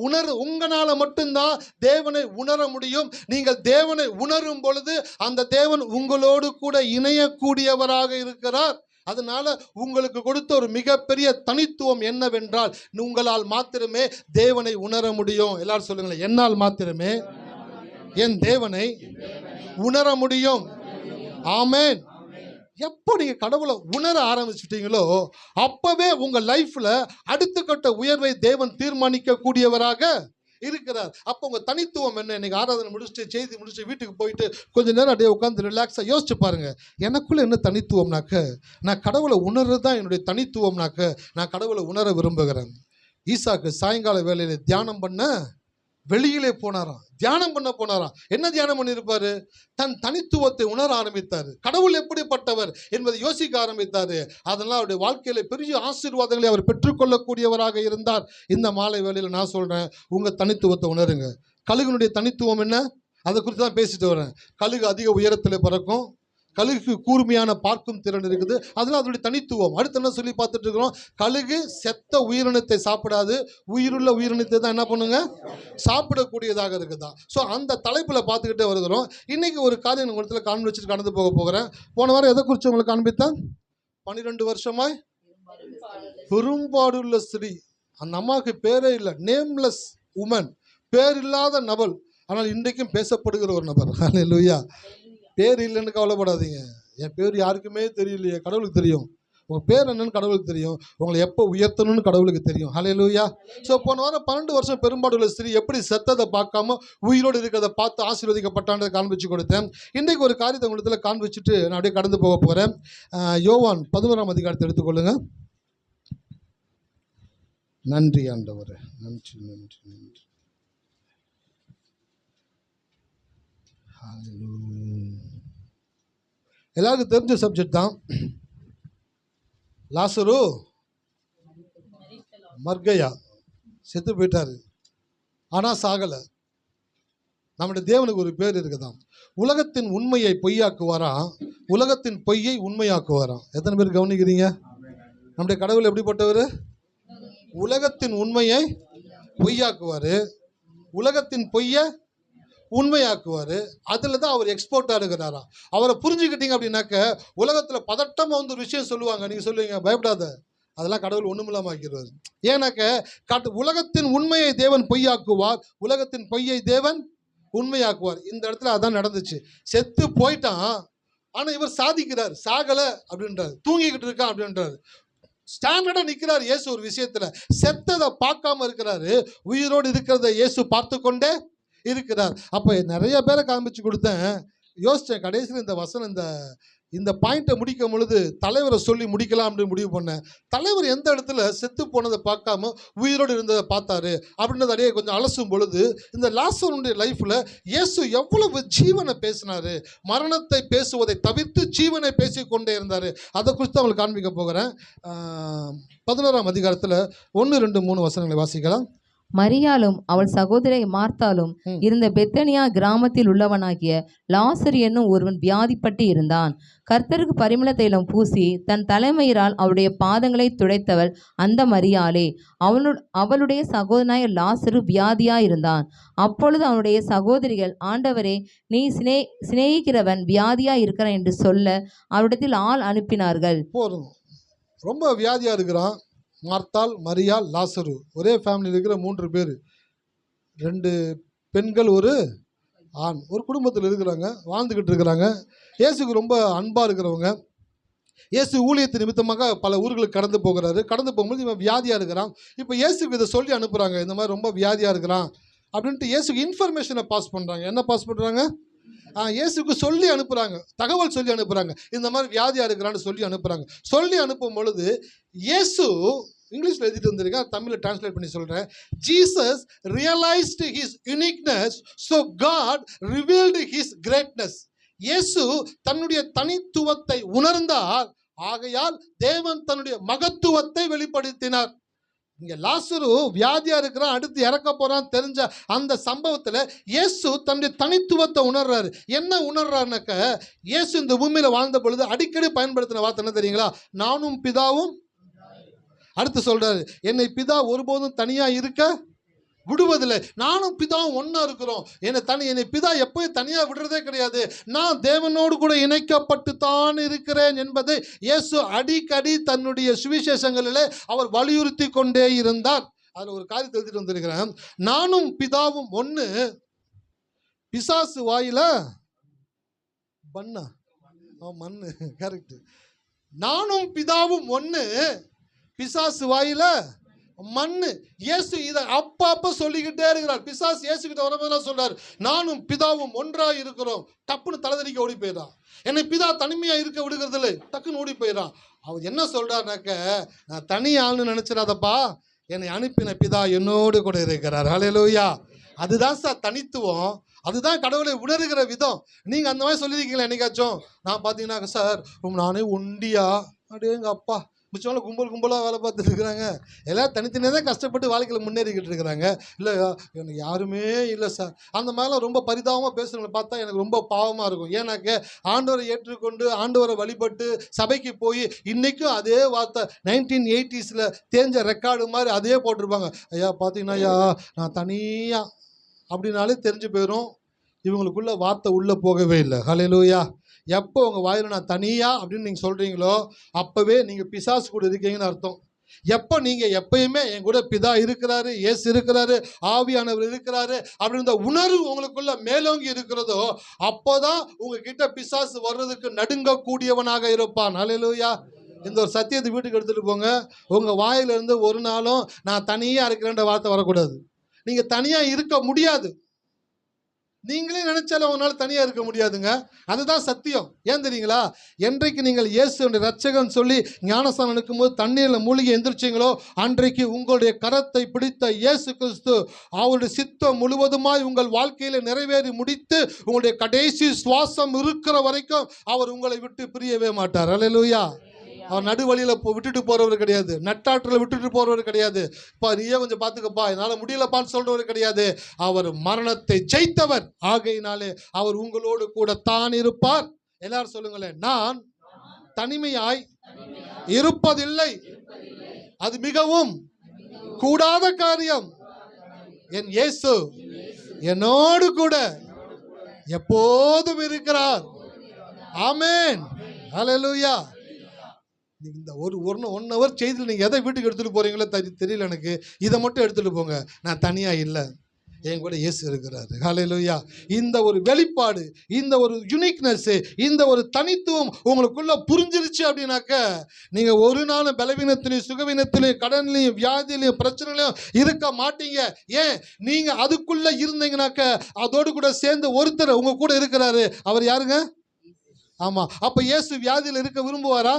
உங்களால மட்டும்தான் தேவனை உணர முடியும். நீங்கள் தேவனை உணரும் பொழுது அந்த தேவன் உங்களோடு கூட இணையக்கூடியவராக இருக்கிறார். அதனால உங்களுக்கு கொடுத்த ஒரு மிகப்பெரிய தனித்துவம் என்னவென்றால், உங்களால் மாத்திரமே தேவனை உணர முடியும். எல்லாரும் சொல்லுங்களேன், என்னால் மாத்திரமே என் தேவனை உணர முடியும். ஆமென். எப்போ நீங்கள் கடவுளை உணர ஆரம்பிச்சிட்டீங்களோ அப்பவே உங்கள் லைஃப்பில் அடுத்த கட்ட உயர்வை தேவன் தீர்மானிக்கக்கூடியவராக இருக்கிறார். அப்போ உங்க தனித்துவம் என்ன? இன்னைக்கு ஆராதனை முடிச்சுட்டு செய்தி முடிச்சுட்டு வீட்டுக்கு போயிட்டு கொஞ்ச நேரம் அப்படியே உட்காந்து ரிலாக்ஸாக யோசிச்சு பாருங்க. எனக்குள்ள என்ன தனித்துவம்னாக்க, நான் கடவுளை உணர்றது தான் என்னுடைய தனித்துவம்னாக்க, நான் கடவுளை உணர விரும்புகிறேன். ஈசாக்கு சாயங்கால வேளையில தியானம் பண்ண வெளியிலே போனாராம். தியானம் பண்ண போனாராம். என்ன தியானம் பண்ணியிருப்பாரு? தன் தனித்துவத்தை உணர ஆரம்பித்தார். கடவுள் எப்படிப்பட்டவர் என்பதை யோசிக்க ஆரம்பித்தார். அதனால் அவருடைய வாழ்க்கையில பெரிய ஆசீர்வாதங்களை அவர் பெற்றுக்கொள்ளக்கூடியவராக இருந்தார். இந்த மாலை வேளையில் நான் சொல்றேன், உங்க தனித்துவத்தை உணருங்க. கழுகுனுடைய தனித்துவம் என்ன? அதை குறித்து தான் பேசிட்டு வரேன். கழுகு அதிக உயரத்தில் பறக்கும். கழுகு கூர்மையான பார்க்கும் திறன் இருக்குது. அதெல்லாம் அதனுடைய தனித்துவம். அடுத்து என்ன சொல்லி பார்த்துட்டு இருக்கிறோம்? கழுகு செத்த உயிரினத்தை சாப்பிடாது, உயிருள்ள உயிரினத்தை தான் என்ன பண்ணுங்க? சாப்பிடக்கூடியதாக இருக்குதா. ஸோ அந்த தலைப்பில் பார்த்துக்கிட்டே வருகிறோம். இன்னைக்கு ஒரு காரியம் உங்கள் இடத்துல காண்பி வச்சுட்டு கடந்து போக போகிறேன். போன வாரம் எதை குறித்து உங்களுக்கு காண்பித்தேன்? 12 வருஷமாய் பெரும்பாடுள்ள ஸ்திரீ. அந்த அம்மாவுக்கு பேரே இல்லை, நேம்லெஸ் உமன், பேர் இல்லாத நபர். ஆனால் இன்றைக்கும் பேசப்படுகிற ஒரு நபர். ஹல்லேலூயா. பேர் இல்லைன்னு கவலைப்படாதீங்க. என் பேர் யாருக்குமே தெரியலையே, கடவுளுக்கு தெரியும். உங்கள் பேர் என்னன்னு கடவுளுக்கு தெரியும். உங்களை எப்போ உயர்த்தணும்னு கடவுளுக்கு தெரியும். ஹல்லேலூயா. ஸோ போன வாரம் 12 வருஷம் பெரும்பாடுள்ள ஸ்திரீ எப்படி செத்ததை பார்க்காம உயிரோடு இருக்கிறத பார்த்து ஆசீர்வதிக்கப்பட்டான்றதை காண்பிச்சு கொடுத்தேன். இன்றைக்கு ஒரு காரியத்தை உங்களிடத்தில் காண்பிச்சுட்டு நான் அப்படியே கடந்து போக போகிறேன். யோவான் 11ஆம் அதிகாரத்தை எடுத்துக்கொள்ளுங்க. நன்றி ஆண்டவரே, நன்றி நன்றி நன்றி. எல்லாருக்கும் தெரிஞ்ச சப்ஜெக்ட் தான். லாசரு மர்கையா செத்து போயிட்டாரு, ஆனால் சாகலை. நம்முடைய தேவனுக்கு ஒரு பேர் இருக்குதான், உலகத்தின் உண்மையை பொய்யாக்குவாராம், உலகத்தின் பொய்யை உண்மையாக்குவாராம். எத்தனை பேர் கவனிக்கிறீங்க? நம்முடைய கடவுள் எப்படிப்பட்டவர்? உலகத்தின் உண்மையை பொய்யாக்குவார், உலகத்தின் பொய்யை உண்மையாக்குவார். அதில் தான் அவர் எக்ஸ்போர்ட்டாக இருக்கிறாராம். அவரை புரிஞ்சுக்கிட்டீங்க அப்படின்னாக்க உலகத்தில் பதட்டமாக வந்து ஒரு விஷயம் சொல்லுவாங்க, நீங்கள் சொல்லுவீங்க பயப்படாத, அதெல்லாம் கடவுள் ஒன்றுமில்லாமல் ஆக்கிடுவார். ஏன்னாக்க உலகத்தின் உண்மையை தேவன் பொய்யாக்குவார், உலகத்தின் பொய்யை தேவன் உண்மையாக்குவார். இந்த இடத்துல அதான் நடந்துச்சு. செத்து போயிட்டான், ஆனால் இவர் சாதிக்கிறார், சாகலை அப்படின்றார், தூங்கிக்கிட்டு இருக்கான் அப்படின்றார். ஸ்டாண்டர்டாக நிற்கிறார் இயேசு ஒரு விஷயத்தில். செத்ததை பார்க்காம இருக்கிறாரு, உயிரோடு இருக்கிறத இயேசு பார்த்து கொண்டே இருக்கிறார். அப்போ நிறைய பேரை காமிச்சு கொடுத்தேன். யோசித்தேன், கடைசியில் இந்த வசனம் இந்த பாயிண்ட்டை முடிக்கும் பொழுது தலைவரை சொல்லி முடிக்கலாம் அப்படின்னு முடிவு பண்ணேன். தலைவர் எந்த இடத்துல செத்து போனதை பார்க்காம உயிரோடு இருந்ததை பார்த்தாரு அப்படின்றத அடையே கொஞ்சம் அலசும் பொழுது இந்த லாசருடைய லைஃப்பில் இயேசு எவ்வளவு ஜீவனை பேசினார், மரணத்தை பேசுவதை தவிர்த்து ஜீவனை பேசிக்கொண்டே இருந்தார். அதை குறித்து அவங்களுக்கு காண்பிக்க போகிறேன். 11ஆம் அதிகாரத்தில் 1, 2, 3 வசனங்களை வாசிக்கலாம். மரியாளும் அவள் சகோதரி மார்த்தாலும் இருந்த பெத்தனியா கிராமத்தில் உள்ளவனாகிய லாசர் என்னும் ஒருவன் வியாதிப்பட்டு இருந்தான். கர்த்தருக்கு பரிமள தைலம் பூசி தன் தலைமயிரால் அவருடைய பாதங்களை துடைத்தவள் அந்த மரியாளே. அவளுடைய சகோதரனாய லாசரு வியாதியாயிருந்தான். அப்பொழுது அவனுடைய சகோதரிகள், ஆண்டவரே, நீ சிநேகிக்கிறவன் வியாதியா இருக்கிறான் என்று சொல்ல அவரிடத்தில் ஆள் அனுப்பினார்கள். போதும், ரொம்ப வியாதியா இருக்கிறான். மார்த்தாள், மரியாள், லாசரு, ஒரே ஃபேமிலியில் இருக்கிற 3 பேர், 2 பெண்கள், ஒரு ஆண், ஒரு குடும்பத்தில் இருக்கிறாங்க, வாழ்ந்துக்கிட்டு இருக்கிறாங்க. இயேசுக்கு ரொம்ப அன்பாக இருக்கிறவங்க. இயேசு ஊழியத்து நிமித்தமாக பல ஊர்களுக்கு கடந்து போகிறாரு. கடந்து போகும்போது இவன் வியாதியாக இருக்கிறான். இப்போ இயேசுக்கு இதை சொல்லி அனுப்புகிறாங்க, இந்த மாதிரி ரொம்ப வியாதியாக இருக்கிறான் அப்படின்ட்டு இயேசுக்கு இன்ஃபர்மேஷனை பாஸ் பண்ணுறாங்க. என்ன பாஸ் பண்ணுறாங்க? இயேசுக்கு சொல்லி அனுப்புகிறாங்க, தகவல் சொல்லி அனுப்புகிறாங்க, இந்த மாதிரி வியாதியாக இருக்கிறான்னு சொல்லி அனுப்புகிறாங்க. சொல்லி அனுப்பும் பொழுது இயேசு, இங்கிலீஷில் எழுதிட்டு வந்திருக்கேன், தமிழில் டிரான்ஸ்லேட் பண்ணி சொல்கிறேன். Jesus realised his uniqueness, so God revealed his greatness. இயேசு தன்னுடைய தனித்துவத்தை உணர்ந்தார், ஆகையால் தேவன் தன்னுடைய மகத்துவத்தை வெளிப்படுத்தினார். இங்கே லாசரு வியாதியா இருக்கிறான், அடுத்து இறக்க போறான் தெரிஞ்ச அந்த சம்பவத்தில் இயேசு தன்னுடைய தனித்துவத்தை உணர்றாரு. என்ன உணர்றாருனாக்க, இயேசு இந்த பூமியில் வாழ்ந்த பொழுது அடிக்கடி பயன்படுத்தின வார்த்தை என்ன தெரியுங்களா? நானும் பிதாவும். அடுத்து சொல்றாரு, என்னை பிதா ஒருபோதும் தனியா இருக்க விடுவதில்லை, நானும் பிதாவும் ஒன்னா இருக்கிறோம். என்னை பிதா எப்பயும் தனியா விடுறதே கிடையாது, நான் தேவனோடு கூட இணைக்கப்பட்டு தான் இருக்கிறேன் என்பதை இயேசு அடிக்கடி தன்னுடைய சுவிசேஷங்களிலே அவர் வலியுறுத்தி கொண்டே இருந்தார். அதில் ஒரு காரியத்தை எழுதிட்டு வந்திருக்கிறேன். நானும் பிதாவும் ஒன்று, பிசாசு வாயில பண்ணா மண்ணு, கரெக்ட். நானும் பிதாவும் ஒன்று, பிசாசு வாயில மண்ணு. இயேசு இதை அப்ப சொல்லிக்கிட்டே இருக்கிறார். பிசாசு இயேசு கிட்ட வரும்போது சொல்றாரு, நானும் பிதாவும் ஒன்றாக இருக்கிறோம். டப்புன்னு தலைதறிக்க ஓடி போயிடறான். என்னை பிதா தனிமையா இருக்க விடுகிறது இல்லை, டக்குன்னு ஓடி போயிடறான். அவர் என்ன சொல்றாருனாக்க, நான் தனி ஆள்னு நினைச்சிடாதப்பா, என்னை அனுப்பின பிதா என்னோடு கூட இருக்கிறார். ஹல்லேலூயா. அதுதான் சார் தனித்துவம். அதுதான் கடவுளை உணர்கிற விதம். நீங்க அந்த மாதிரி சொல்லியிருக்கீங்களா என்னைக்காச்சும்? நான் பார்த்தீங்கன்னா சார் நானே ஒண்டியா, அப்படியே எங்கள் அப்பா மிச்சம் கும்பலாக வேலை பார்த்துட்டு இருக்கிறாங்க. எல்லோரும் தனித்தனியாக தான் கஷ்டப்பட்டு வாழ்க்கையில் முன்னேறிக்கிட்டு இருக்கிறாங்க. இல்லை எனக்கு யாருமே இல்லை சார். அந்த மாதிரிலாம் ரொம்ப பரிதாபமாக பேசுகிறவங்களை பார்த்தா எனக்கு ரொம்ப பாவமாக இருக்கும். ஏன்னாக்க ஆண்டவரை ஏற்றுக்கொண்டு ஆண்டவரை வழிபட்டு சபைக்கு போய் இன்றைக்கும் அதே வார்த்தை 1980s தேஞ்ச ரெக்கார்டு மாதிரி அதே போட்டிருப்பாங்க. ஐயா பார்த்தீங்கன்னா ஐயா நான் தனியாக அப்படின்னாலே தெரிஞ்சு போயிடும் இவங்களுக்குள்ள வார்த்தை உள்ளே போகவே இல்லை. ஹல்லேலூயா. எப்போ உங்கள் வாயில் நான் தனியாக அப்படின்னு நீங்கள் சொல்கிறீங்களோ அப்போவே நீங்கள் பிசாசு கூட இருக்கீங்கன்னு அர்த்தம். எப்போ நீங்கள் எப்பயுமே என் கூட பிதா இருக்கிறாரு, இயேசு இருக்கிறாரு, ஆவியானவர் இருக்கிறாரு அப்படின்ற உணர்வு உங்களுக்குள்ள மேலோங்கி இருக்கிறதோ அப்போதான் உங்ககிட்ட பிசாசு வர்றதுக்கு நடுங்கக்கூடியவனாக இருப்பான். ஹல்லேலூயா. இந்த ஒரு சத்தியத்தை வீட்டுக்கு எடுத்துகிட்டு போங்க. உங்கள் வாயிலிருந்து ஒரு நாளும் நான் தனியாக இருக்கிறேன்ற வார்த்தை வரக்கூடாது. நீங்கள் தனியாக இருக்க முடியாது. நீங்களே நினைச்சாலும் அவங்களால தனியாக இருக்க முடியாதுங்க. அதுதான் சத்தியம். ஏன் தெரியுங்களா? என்றைக்கு நீங்கள் இயேசு ரட்சகன் சொல்லி ஞானஸ்தானம் எடுக்கும்போது தண்ணீரில் மூழ்கி எந்திரிச்சிங்களோ அன்றைக்கு உங்களுடைய கரத்தை பிடித்த இயேசு கிறிஸ்து அவருடைய சித்தம் முழுவதுமாய் உங்கள் வாழ்க்கையில் நிறைவேறி முடித்து உங்களுடைய கடைசி சுவாசம் இருக்கிற வரைக்கும் அவர் உங்களை விட்டு பிரியவே மாட்டார். அல்லேலூயா. அவர் நடுவழியில் விட்டுட்டு போகிறவர் கிடையாது. நட்டாற்றில் விட்டுட்டு போகிறவர் கிடையாது. இப்போ நீயே கொஞ்சம் பார்த்துக்கப்பா என்னால் முடியலப்பான்னு சொல்கிறவர் கிடையாது. அவர் மரணத்தை ஜெயித்தவர். ஆகையினாலே அவர் உங்களோடு கூட தான் இருப்பார். எல்லாரும் சொல்லுங்களேன், நான் தனிமையாய் இருப்பதில்லை. அது மிகவும் கூடாத காரியம். என் இயேசு என்னோடு கூட எப்போதும் இருக்கிறார். ஆமென். ஹல்லேலூயா. இந்த ஒரு 1 ஹவர் செய்தியில் நீங்கள் எதை வீட்டுக்கு எடுத்துகிட்டு போகிறீங்களோ தெரியல எனக்கு. இதை மட்டும் எடுத்துகிட்டு போங்க, நான் தனியாக இல்லை, என் கூட இயேசு இருக்கிறாரு. ஹல்லேலூயா. இந்த ஒரு வெளிப்பாடு, இந்த ஒரு யுனிக்னஸ், இந்த ஒரு தனித்துவம் உங்களுக்குள்ள புரிஞ்சிருச்சு அப்படின்னாக்க நீங்கள் ஒரு நாள் பலவீனத்திலையும் சுகவீனத்திலையும் கடன்லையும் வியாதியிலையும் பிரச்சனைலையும் இருக்க மாட்டீங்க. ஏன்? நீங்கள் அதுக்குள்ளே இருந்தீங்கன்னாக்க அதோடு கூட சேர்ந்து ஒருத்தர் உங்கள் கூட இருக்கிறாரு. அவர் யாருங்க? ஆமாம். அப்போ இயேசு வியாதியில் இருக்க விரும்புவாரா?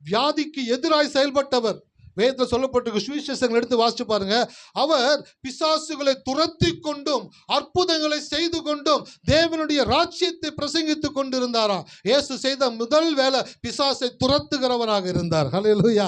வியாதிக்கு எதிராய் செயல்பட்டவர். வேதத்தில் சொல்லப்பட்டிருக்கு. சுவிசேஷங்கள் எடுத்து வாசிச்சு பாருங்க. அவர் பிசாசுகளை துரத்தி கொண்டும் அற்புதங்களை செய்து கொண்டும் தேவனுடைய ராஜ்யத்தை பிரசங்கித்து கொண்டிருந்தாராம். இயேசு செய்த முதல் வேலை பிசாசை துரத்துகிறவராக இருந்தார். ஹல்லேலூயா.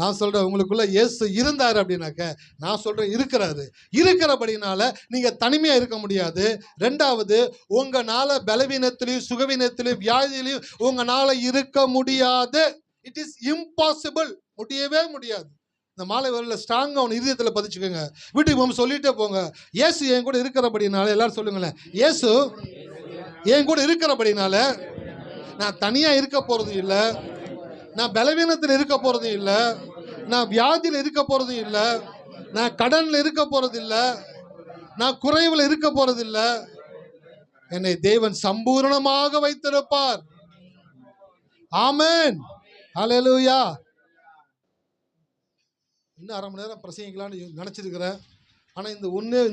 நான் சொல்கிறேன், உங்களுக்குள்ள இயேசு இருந்தார் அப்படின்னாக்க நான் சொல்கிறேன் இருக்கிறாரு. இருக்கிறபடினால நீங்கள் தனிமையாக இருக்க முடியாது. ரெண்டாவது, உங்களால் பலவீனத்திலையும் சுகவீனத்திலையும் வியாதியிலையும் உங்களால் இருக்க முடியாது. It is impossible. முடியவே முடியாது. இந்த மாலை வேளையில் ஸ்ட்ராங்காக அவன் இதயத்தில் பதிச்சுக்கோங்க. வீட்டுக்கு போகும் சொல்லிகிட்டே போங்க, இயேசு என் கூட இருக்கிறபடினால. எல்லாரும் சொல்லுங்களேன், இயேசு என் கூட இருக்கிறபடினால நான் தனியாக இருக்க போகிறதும் இல்லை, நான் பலவீனத்தில் இருக்க போகிறதும் இல்லை, நான் வியாதியில் இருக்க போகிறதும் இல்லை, நான் கடனில் இருக்க போகிறது இல்லை, நான் குறைவில் இருக்க போகிறது இல்லை. என்னை தேவன் சம்பூர்ணமாக வைத்திருப்பார். ஆமென். ஹல்லேலூயா. இன்னும் 1/2 மணி நேரம் பிரசங்கிக்கலான்னு நினச்சிருக்கிறேன். ஆனால்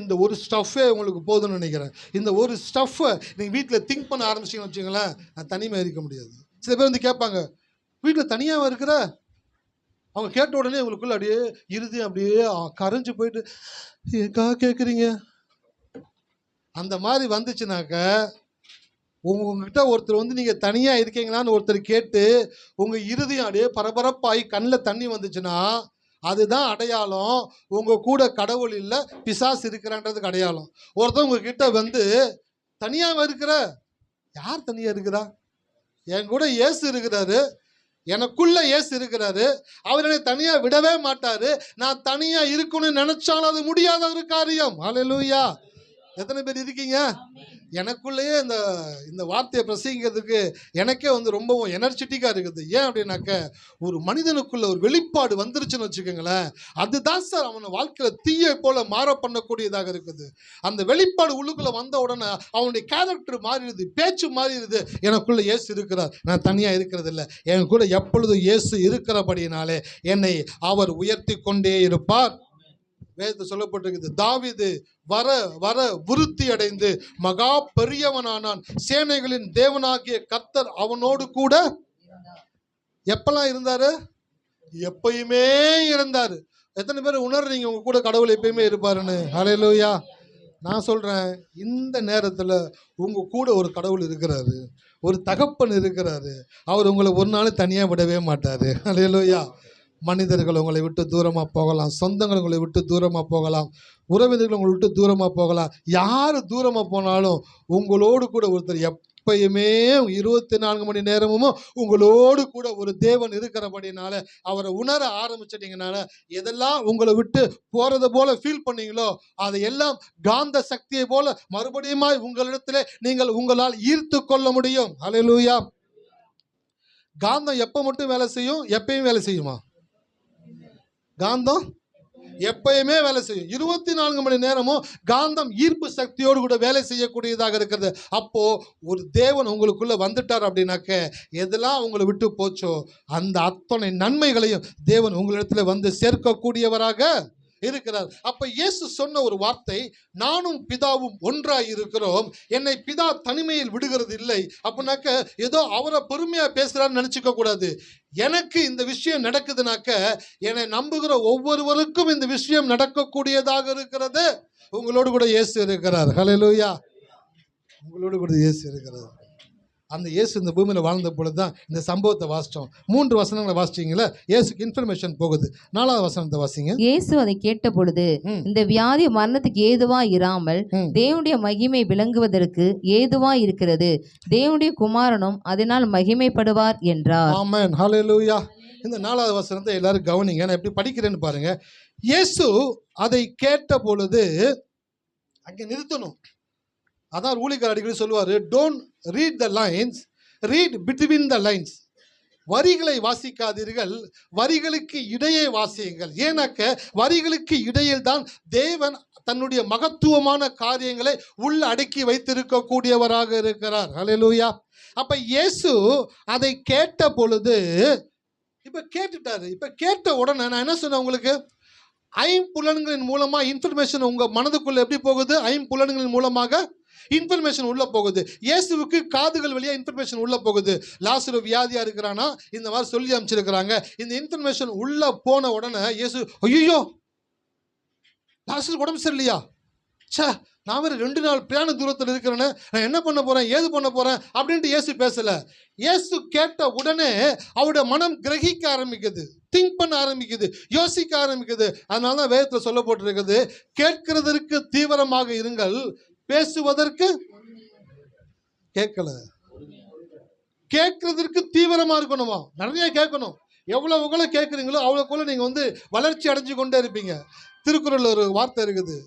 இந்த ஒரு ஸ்டஃப்பே உங்களுக்கு போதும்னு நினைக்கிறேன். இந்த ஒரு ஸ்டஃப்பை நீங்கள் வீட்டில் திங்க் பண்ண ஆரம்பிச்சிங்கன்னு வச்சுங்களேன், நான் தனிமையாக இருக்க முடியாது. சில பேர் வந்து கேட்பாங்க, வீட்டில் தனியாக இருக்கிற? அவங்க கேட்ட உடனே உங்களுக்குள்ள அப்படியே இறுதி அப்படியே கரைஞ்சு போயிட்டு ஏக்கா கேட்குறீங்க அந்த மாதிரி வந்துச்சுனாக்க, உங்ககிட்ட ஒருத்தர் வந்து நீங்கள் தனியாக இருக்கீங்களான்னு ஒருத்தர் கேட்டு உங்கள் இறுதியும் அப்படியே பரபரப்பாகி கண்ணில் தண்ணி வந்துச்சுன்னா அதுதான் அடையாளம். உங்கள் கூட கடவுள் இல்லை, பிசாசு இருக்கிறான்றதுக்கு அடையாளம். ஒருத்தர் உங்ககிட்ட வந்து தனியாக இருக்கிற? யார் தனியாக இருக்கிறா? என் கூட இயேசு இருக்கிறாரு, எனக்குள்ள இயேசு இருக்கிறாரு, அவர் என்னை தனியாக விடவே மாட்டாரு. நான் தனியாக இருக்கணும்னு நினைச்சாலும் அது முடியாத ஒரு காரியம். ஹல்லேலூயா. எத்தனை பேர் இருக்கீங்க? எனக்குள்ளேயே இந்த இந்த வார்த்தையை பிரசங்கிக்கிறதுக்கு எனக்கே வந்து ரொம்பவும் எனர்ஜெட்டிக்காக இருக்குது. ஏன் அப்படின்னாக்க, ஒரு மனிதனுக்குள்ள ஒரு வெளிப்பாடு வந்துருச்சுன்னு வச்சுக்கோங்களேன், அதுதான் சார் அவனை வாழ்க்கையில் தீயை போல மாற பண்ணக்கூடியதாக இருக்குது. அந்த வெளிப்பாடு உள்ளுக்குள்ள வந்த உடனே அவனுடைய கேரக்டர் மாறிடுது, பேச்சு மாறிடுது. எனக்குள்ள இயேசு இருக்கிறார், நான் தனியாக இருக்கிறது இல்லை, என் கூட எப்பொழுதும் இயேசு இருக்கிறபடியினாலே என்னை அவர் உயர்த்தி கொண்டே இருப்பார். வேதத்தில் சொல்லப்பட்டிருக்குது, தாவீது வர வர விருத்தி அடைந்து மகா பெரியவனானான், சேனைகளின் தேவனாகிய கர்த்தர் அவனோடு கூட எப்பெல்லாம் இருந்தாரு? எப்பயுமே இருந்தாரு. எத்தனை பேர் உணர்றீங்க உங்க கூட கடவுள் எப்பயுமே இருப்பாருன்னு? ஹல்லேலூயா. நான் சொல்றேன், இந்த நேரத்துல உங்க கூட ஒரு கடவுள் இருக்கிறாரு, ஒரு தகப்பன் இருக்கிறாரு. அவர் உங்களை ஒரு நாள் தனியா விடவே மாட்டாரு. ஹல்லேலூயா. மனிதர்கள் உங்களை விட்டு தூரமாக போகலாம், சொந்தங்கள் உங்களை விட்டு தூரமாக போகலாம், உறவினர்கள் உங்களை விட்டு தூரமாக போகலாம். யார் தூரமாக போனாலும் உங்களோடு கூட ஒருத்தர் எப்பயுமே 24 மணி நேரமும் உங்களோடு கூட ஒரு தேவன் இருக்கிறபடினால அவரை உணர ஆரம்பிச்சிட்டிங்கனால, எதெல்லாம் உங்களை விட்டு போகிறத போல ஃபீல் பண்ணீங்களோ அதையெல்லாம் காந்த சக்தியை போல மறுபடியும் உங்களிடத்தில் நீங்கள் உங்களால் ஈர்த்து கொள்ள முடியும். ஹல்லேலூயா. காந்தம் எப்போ மட்டும் வேலை செய்யும்? எப்பயும் வேலை செய்யுமா? காந்தம் எப்பயுமே வேலை செய்யும். 24 மணி நேரமும் காந்தம் ஈர்ப்பு சக்தியோடு கூட வேலை செய்யக்கூடியதாக இருக்கிறது. அப்போ ஒரு தேவன் உங்களுக்குள்ள வந்துட்டார் அப்படின்னாக்க, எதெல்லாம் உங்களை விட்டு போச்சோ அந்த அத்தனை நன்மைகளையும் தேவன் உங்களிடத்துல வந்து சேர்க்கக்கூடியவராக இருக்கிறார். அப்ப இயேசு சொன்ன ஒரு வார்த்தை, நானும் பிதாவும் ஒன்றாய் இருக்கிறோம், என்னை பிதா தனிமையில் விடுகிறது இல்லை. அப்படின்னாக்க ஏதோ அவரை பெருமையா பேசுறான்னு நினைச்சுக்க கூடாது. எனக்கு இந்த விஷயம் நடக்குதுனாக்க, என்னை நம்புகிற ஒவ்வொருவருக்கும் இந்த விஷயம் நடக்கக்கூடியதாக இருக்கிறது. உங்களோடு கூட இயேசு இருக்கிறார். ஹல்லேலூயா. உங்களோடு கூட இயேசு இருக்கிறார். அந்த இயேசு இந்த பூமியில் வாழ்ந்த பொழுது தான் இந்த சம்பவத்தை வாசித்தோம். 3 வசனங்களை வாசிச்சிங்களா? இயேசுக்கு இன்ஃபர்மேஷன் போகுது. 4வது வசனத்தை வாசிங்க. இயேசு அதை கேட்ட பொழுது, இந்த வியாதி மரணத்துக்கு ஏதுவா இராமல் தேவனுடைய மகிமை விளங்குவதற்கு ஏதுவா இருக்கிறது, தேவனுடைய குமாரனும் அதனால் மகிமைப்படுவார் என்றார். ஆமென். ஹல்லேலூயா. இந்த 4வது வசனத்தை எல்லாரும் கவனிங்க, நான் எப்படி படிக்கிறேன்னு பாருங்க. இயேசு அதை கேட்ட பொழுது, அங்கே நிறுத்தணும். அதான் ஊழியக்காரர் அடிக்கடி சொல்லுவார், don't read the lines, read between the lines. வரிகளை வாசிக்காதீர்கள், வரிகளுக்கு இடையே வாசியுங்கள். ஏன்னாக்க வரிகளுக்கு இடையில் தான் தேவன் தன்னுடைய மகத்துவமான காரியங்களை உள்ள அடக்கி வைத்திருக்கக்கூடியவராக இருக்கிறார். ஹல்லேலூயா. அப்ப இயேசு அதை கேட்ட பொழுது, இப்ப கேட்டுட்டாரு. இப்ப கேட்ட உடனே நான் என்ன சொன்னேன் உங்களுக்கு? ஐம்புலன்களின் மூலமா இன்ஃபர்மேஷன் உங்க மனதுக்குள்ள எப்படி போகுது? ஐம்புலன்களின் மூலமாக இன்ஃபர்மேஷன் உள்ள போகுது. இயேசுவுக்கு காதுகள் வழியா இன்ஃபர்மேஷன் உள்ள போகுது. லாசரு வியாதியா இருக்கிறானா, இந்த மாதிரி சொல்லி அமைச்சிருக்கிறாங்க. இந்த இன்ஃபர்மேஷன் உள்ள போன உடனே இயேசு, ஐயோ லாசரு உடம்பு சரியில்லையா, சே நான் வேறு 2 நாள் பிரயாண தூரத்தில் இருக்கிறேன்னு, நான் என்ன பண்ண போறேன், ஏது பண்ண போறேன் அப்படின்ட்டு இயேசு பேசல. இயேசு கேட்ட உடனே அவருடைய மனம் கிரகிக்க ஆரம்பிக்குது, திங்க் பண்ண ஆரம்பிக்குது, யோசிக்க ஆரம்பிக்குது. அதனால தான் வேதத்தில் சொல்லப்பட்டிருக்குது, கேட்கிறதற்கு தீவிரமாக இருங்கள், பேசுவதற்கு கேட்கல. கேட்கறதற்கு தீவிரமா இருக்கணுமா? நிறைய கேட்கணும். எவ்வளவு கேட்குறீங்களோ அவ்வளோக்குள்ள நீங்க வந்து வளர்ச்சி அடைஞ்சு கொண்டே இருப்பீங்க. திருக்குறள் ஒரு வார்த்தை இருக்குது,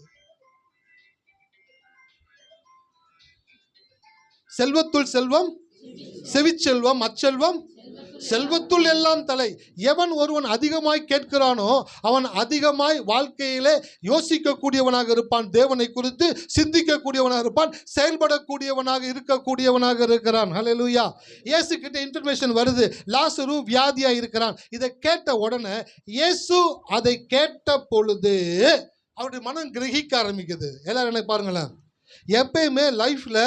செல்வத்துள் செல்வம், செவிச்செல்வம், அச்செல்வம், செல்வத்துள் எல்லாம் தலை. எவன் ஒருவன் அதிகமாய் கேட்கிறானோ அவன் அதிகமாய் வாழ்க்கையிலே யோசிக்கக்கூடியவனாக இருப்பான், தேவனை குறித்து சிந்திக்கக்கூடியவனாக இருப்பான், செயல்படக்கூடியவனாக இருக்கக்கூடியவனாக இருக்கிறான். ஹல்லேலூயா. இயேசு கிட்ட இன்ஃபர்மேஷன் வருது, லாசரு வியாதியா இருக்கிறான். இதை கேட்ட உடனே இயேசு அதை கேட்ட பொழுது அவருடைய மனம் கிரகிக்க ஆரம்பிக்குது. எல்லாரும் என்ன பாருங்களேன், எப்பயுமே லைஃப்ல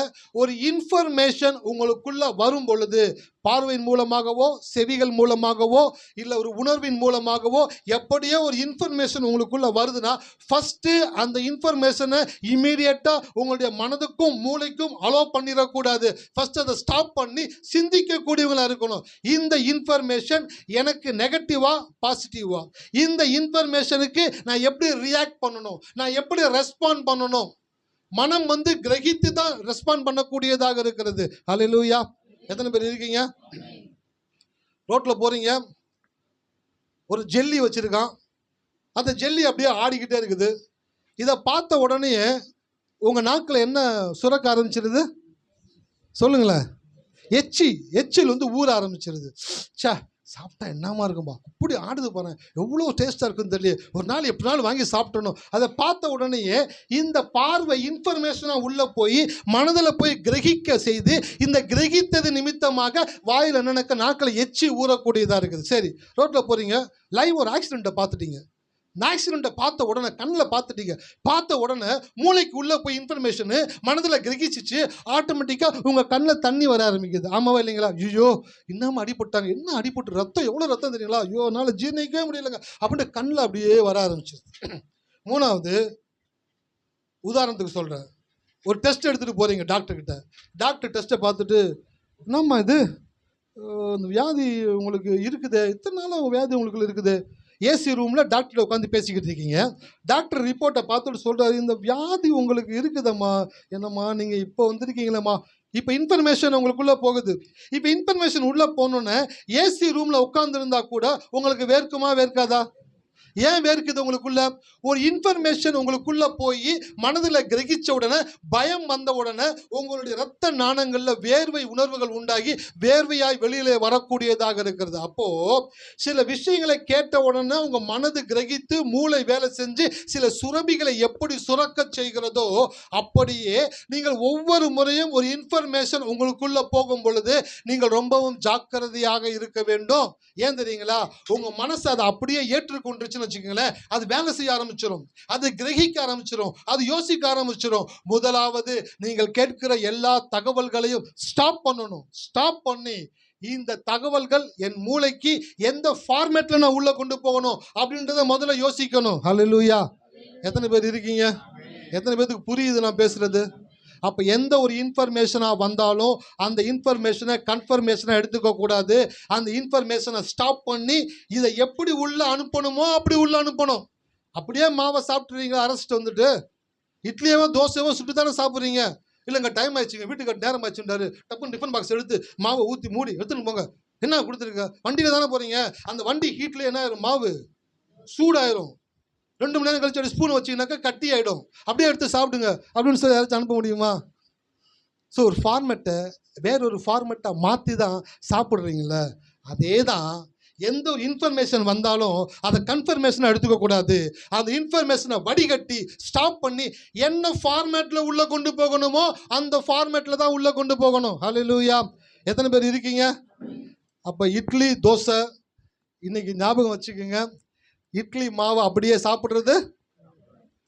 ஒரு இன்ஃபர்மேஷன் உங்களுக்குள்ள வரும் பொழுது, பார்வையின் மூலமாகவோ செவிகள் மூலமாகவோ இல்லை ஒரு உணர்வின் மூலமாகவோ எப்படியோ ஒரு இன்ஃபர்மேஷன் உங்களுக்குள்ள வருதுன்னா, ஃபர்ஸ்ட் அந்த இன்ஃபர்மேஷனை இமீடியட்டா உங்களுடைய மனதுக்கும் மூளைக்கும் அலோ பண்ணிடக்கூடாது. ஃபர்ஸ்ட் அதை ஸ்டாப் பண்ணி சிந்திக்கக்கூடியவங்களா இருக்கணும். இந்த இன்ஃபர்மேஷன் எனக்கு நெகட்டிவா பாசிட்டிவா, இந்த இன்ஃபர்மேஷனுக்கு நான் எப்படி ரியாக்ட் பண்ணணும், நான் எப்படி ரெஸ்பாண்ட் பண்ணணும். மனம் வந்து கிரகித்து தான் ரெஸ்பாண்ட் பண்ணக்கூடியதாக இருக்கிறது. ஹல்லேலூயா. எத்தனை பேர் இருக்கீங்க? ரோட்ல போறீங்க, ஒரு ஜெல்லி வச்சிருக்கான், அந்த ஜெல்லி அப்படியே ஆடிக்கிட்டே இருக்குது. இதை பார்த்த உடனே உங்கள் நாக்கில் என்ன சுரக்க ஆரம்பிச்சிருது சொல்லுங்களேன்? எச்சில் வந்து ஊற ஆரம்பிச்சிருது. சே, சாப்பிட்டா என்னமா இருக்கும்பா, அப்படி ஆடுது பாருங்க, எவ்வளோ டேஸ்ட்டாக இருக்குன்னு தெரியல, ஒரு நாள் எப்படினாலும் வாங்கி சாப்பிட்டணும். அதை பார்த்த உடனேயே இந்த பார்வை இன்ஃபர்மேஷனாக உள்ளே போய் மனதில் போய் கிரகிக்க செய்து, இந்த கிரகித்தது நிமித்தமாக வாயில் என்னென்ன நாக்கில் எச்சி ஊறக்கூடியதாக இருக்குது. சரி, ரோட்டில் போகிறீங்க, லைவ் ஒரு ஆக்சிடெண்ட்டை பார்த்துட்டீங்க. இந்த ஆக்சிடெண்ட்டை பார்த்த உடனே கண்ணில் பார்த்துட்டீங்க, பார்த்த உடனே மூளைக்கு உள்ளே போய் இன்ஃபர்மேஷனு மனதில் கிரகிச்சிச்சு, ஆட்டோமேட்டிக்காக உங்கள் கண்ணில் தண்ணி வர ஆரம்பிக்குது. ஆமாவா இல்லைங்களா? ஐயோ, இன்னமும் அடிபட்டாங்க, என்ன அடிபட்டு, ரத்தம் எவ்வளோ ரத்தம் தெரியுங்களா, ஐயோ என்னால் ஜீர்ணிக்கவே முடியலைங்க அப்படின்ட்டு கண்ணில் அப்படியே வர ஆரம்பிச்சிது. மூணாவது உதாரணத்துக்கு சொல்கிறேன், ஒரு டெஸ்ட் எடுத்துகிட்டு போகிறீங்க டாக்டர்கிட்ட. டாக்டர் டெஸ்ட்டை பார்த்துட்டு, என்னம்மா இது, இந்த வியாதி உங்களுக்கு இருக்குது, இத்தனை நாளாக வியாதி உங்களுக்கு இருக்குது. ஏசி ரூமில் டாக்டர் உட்காந்து பேசிக்கிட்டு இருக்கீங்க. டாக்டர் ரிப்போர்ட்டை பார்த்துட்டு சொல்கிறாரு, இந்த வியாதி உங்களுக்கு இருக்குதம்மா. என்னம்மா நீங்கள் இப்போ வந்திருக்கீங்களேம்மா, இப்போ இன்ஃபர்மேஷன் உங்களுக்குள்ளே போகுது. இப்போ இன்ஃபர்மேஷன் உள்ளே போனோன்னே ஏசி ரூமில் உட்காந்துருந்தா கூட உங்களுக்கு வேர்க்குமா வேர்க்காதா? ஏன் வேர்க்குது? உங்களுக்குள்ள ஒரு இன்ஃபர்மேஷன் உங்களுக்குள்ள போய் மனதில் கிரகிச்ச உடனே, பயம் வந்த உடனே உங்களுடைய இரத்த நாணங்களில் வேர்வை உணர்வுகள் உண்டாகி வேர்வையாய் வெளியிலே வரக்கூடியதாக இருக்கிறது. அப்போ சில விஷயங்களை கேட்ட உடனே உங்க மனது கிரகித்து மூளை வேலை செஞ்சு சில சுரபிகளை எப்படி சுரக்க செய்கிறதோ, அப்படியே நீங்கள் ஒவ்வொரு முறையும் ஒரு இன்ஃபர்மேஷன் உங்களுக்குள்ள போகும் பொழுது நீங்கள் ரொம்பவும் ஜாக்கிரதையாக இருக்க வேண்டும். ஏன் தெரியுங்களா? உங்க மனசு அதை அப்படியே ஏற்றுக்கொண்டுச்சுன்னு வச்சுக்கோங்களேன், அது வேலை செய்ய ஆரம்பிச்சிடும், அது கிரகிக்க ஆரம்பிச்சிடும், அது யோசிக்க ஆரம்பிச்சிடும். முதலாவது நீங்கள் கேட்கிற எல்லா தகவல்களையும் ஸ்டாப் பண்ணணும். ஸ்டாப் பண்ணி இந்த தகவல்கள் என் மூளைக்கு எந்த ஃபார்மேட்ல நான் உள்ள கொண்டு போகணும் அப்படின்றத முதல்ல யோசிக்கணும். ஹல்லேலூயா! எத்தனை பேர் இருக்கீங்க? எத்தனை பேருக்கு புரியுது நான் பேசுறது? அப்போ எந்த ஒரு இன்ஃபர்மேஷனாக வந்தாலும் அந்த இன்ஃபர்மேஷனை கன்ஃபர்மேஷனாக எடுத்துக்க கூடாது. அந்த இன்ஃபர்மேஷனை ஸ்டாப் பண்ணி இதை எப்படி உள்ள அனுப்பணுமோ அப்படி உள்ள அனுப்பணும். அப்படியே மாவை சாப்பிட்றீங்க, அரைச்சிட்டு வந்துட்டு இட்லியவோ தோசையவோ சுட்டு தானே சாப்பிட்றீங்க. இல்லைங்க டைம் ஆயிடுச்சுங்க, வீட்டுக்கு நேரம் ஆயிடுச்சுன்றாரு, டப்புன்னு டிஃபன் பாக்ஸ் எடுத்து மாவை ஊற்றி மூடி எடுத்துன்னு போங்க. என்ன கொடுத்துருக்க? வண்டியில் தானே போகிறீங்க, அந்த வண்டி ஹீட்லேயே என்ன ஆயிரும், மாவு சூடாயிரும். 2 மணி நேரம் கழிச்சு ஒரு ஸ்பூன் வச்சிங்கனாக்கா கட்டி ஆகிடும். அப்படியே எடுத்து சாப்பிடுங்க அப்படின்னு சொல்லி யாராச்சும் அனுப்ப முடியுமா? ஸோ ஒரு ஃபார்மெட்டை வேறொரு ஃபார்மெட்டாக மாற்றி தான் சாப்பிட்றீங்கள. அதே தான் எந்த ஒரு இன்ஃபர்மேஷன் வந்தாலும் அதை கன்ஃபர்மேஷனை எடுத்துக்கக்கூடாது. அந்த இன்ஃபர்மேஷனை வடிகட்டி ஸ்டாப் பண்ணி என்ன ஃபார்மேட்டில் உள்ளே கொண்டு போகணுமோ அந்த ஃபார்மேட்டில் தான் உள்ளே கொண்டு போகணும். ஹல்லேலூயா! எத்தனை பேர் இருக்கீங்க? அப்போ இட்லி தோசை இன்னைக்கு ஞாபகம் வச்சுக்கோங்க. இட்லி மாவை அப்படியே சாப்பிட்றது,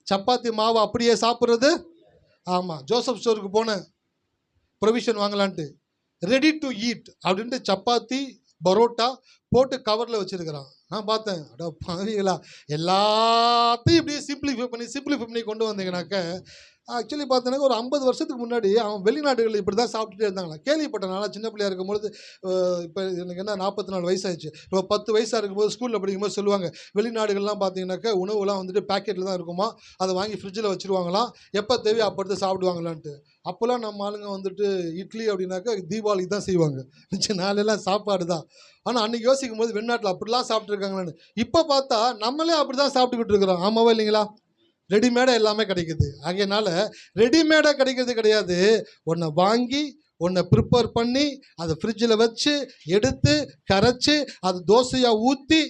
சப்பாத்தி மாவை அப்படியே சாப்பிட்றது. ஆமாம், ஜோசப் ஸ்டோருக்கு போனேன் ப்ரொவிஷன் வாங்கலான்ட்டு, ரெடி டு ஈட் அப்படின்ட்டு சப்பாத்தி பரோட்டா போட்டு கவரில் வச்சுருக்கிறான். நான் பார்த்தேன், அட பாவிகளா, எல்லாத்தையும் இப்படியே சிம்பிளிஃபை பண்ணி கொண்டு வந்தீங்கன்னாக்க, ஆக்சுவலி பார்த்தீங்கன்னா ஒரு 50 வருஷத்துக்கு முன்னாடி அவன் வெளிநாடுகளில் இப்படி தான் சாப்பிட்டுட்டே இருந்தாங்களா கேள்விப்பட்டனால. சின்ன பிள்ளையாக இருக்கும்போது, இப்போ எனக்கு என்ன 44 வயசாகிடுச்சு, இப்போ 10 வயசாக இருக்கும்போது ஸ்கூலில் படிக்கும்போது சொல்லுவாங்க, வெளிநாடுகள்லாம் பார்த்தீங்கன்னாக்கா உணவுலாம் வந்துட்டு பேக்கெட்டில் தான் இருக்குமா, அதை வாங்கி ஃப்ரிட்ஜில் வச்சுருவாங்களாம், எப்போ தேவையோ அப்போ எடுத்து சாப்பிடுவாங்களான்ட்டு. அப்போல்லாம் நம்ம ஆளுங்க வந்துட்டு இட்லி அப்படின்னாக்கா தீபாவளிக்கு தான் செய்வாங்க, மிச்ச நாளெல்லாம் சாப்பாடு தான். ஆனால் அன்றைக்கி யோசிக்கும் போது வெளிநாட்டில் அப்படிலாம் சாப்பிட்ருக்காங்களான்னு. இப்போ பார்த்தா நம்மளே அப்படி தான் சாப்பிட்டுக்கிட்டு இருக்கிறோம். ஆமாவா இல்லைங்களா? ரெடிமேடாக எல்லாமே கிடைக்குது. ஆகையினால ரெடிமேடாக கிடைக்கிறது கிடையாது, ஒன்றை வாங்கி ஒன்றை ப்ரிப்பேர் பண்ணி அதை ஃப்ரிட்ஜில் வச்சு எடுத்து கரைச்சி அது தோசையாக ஊற்றி.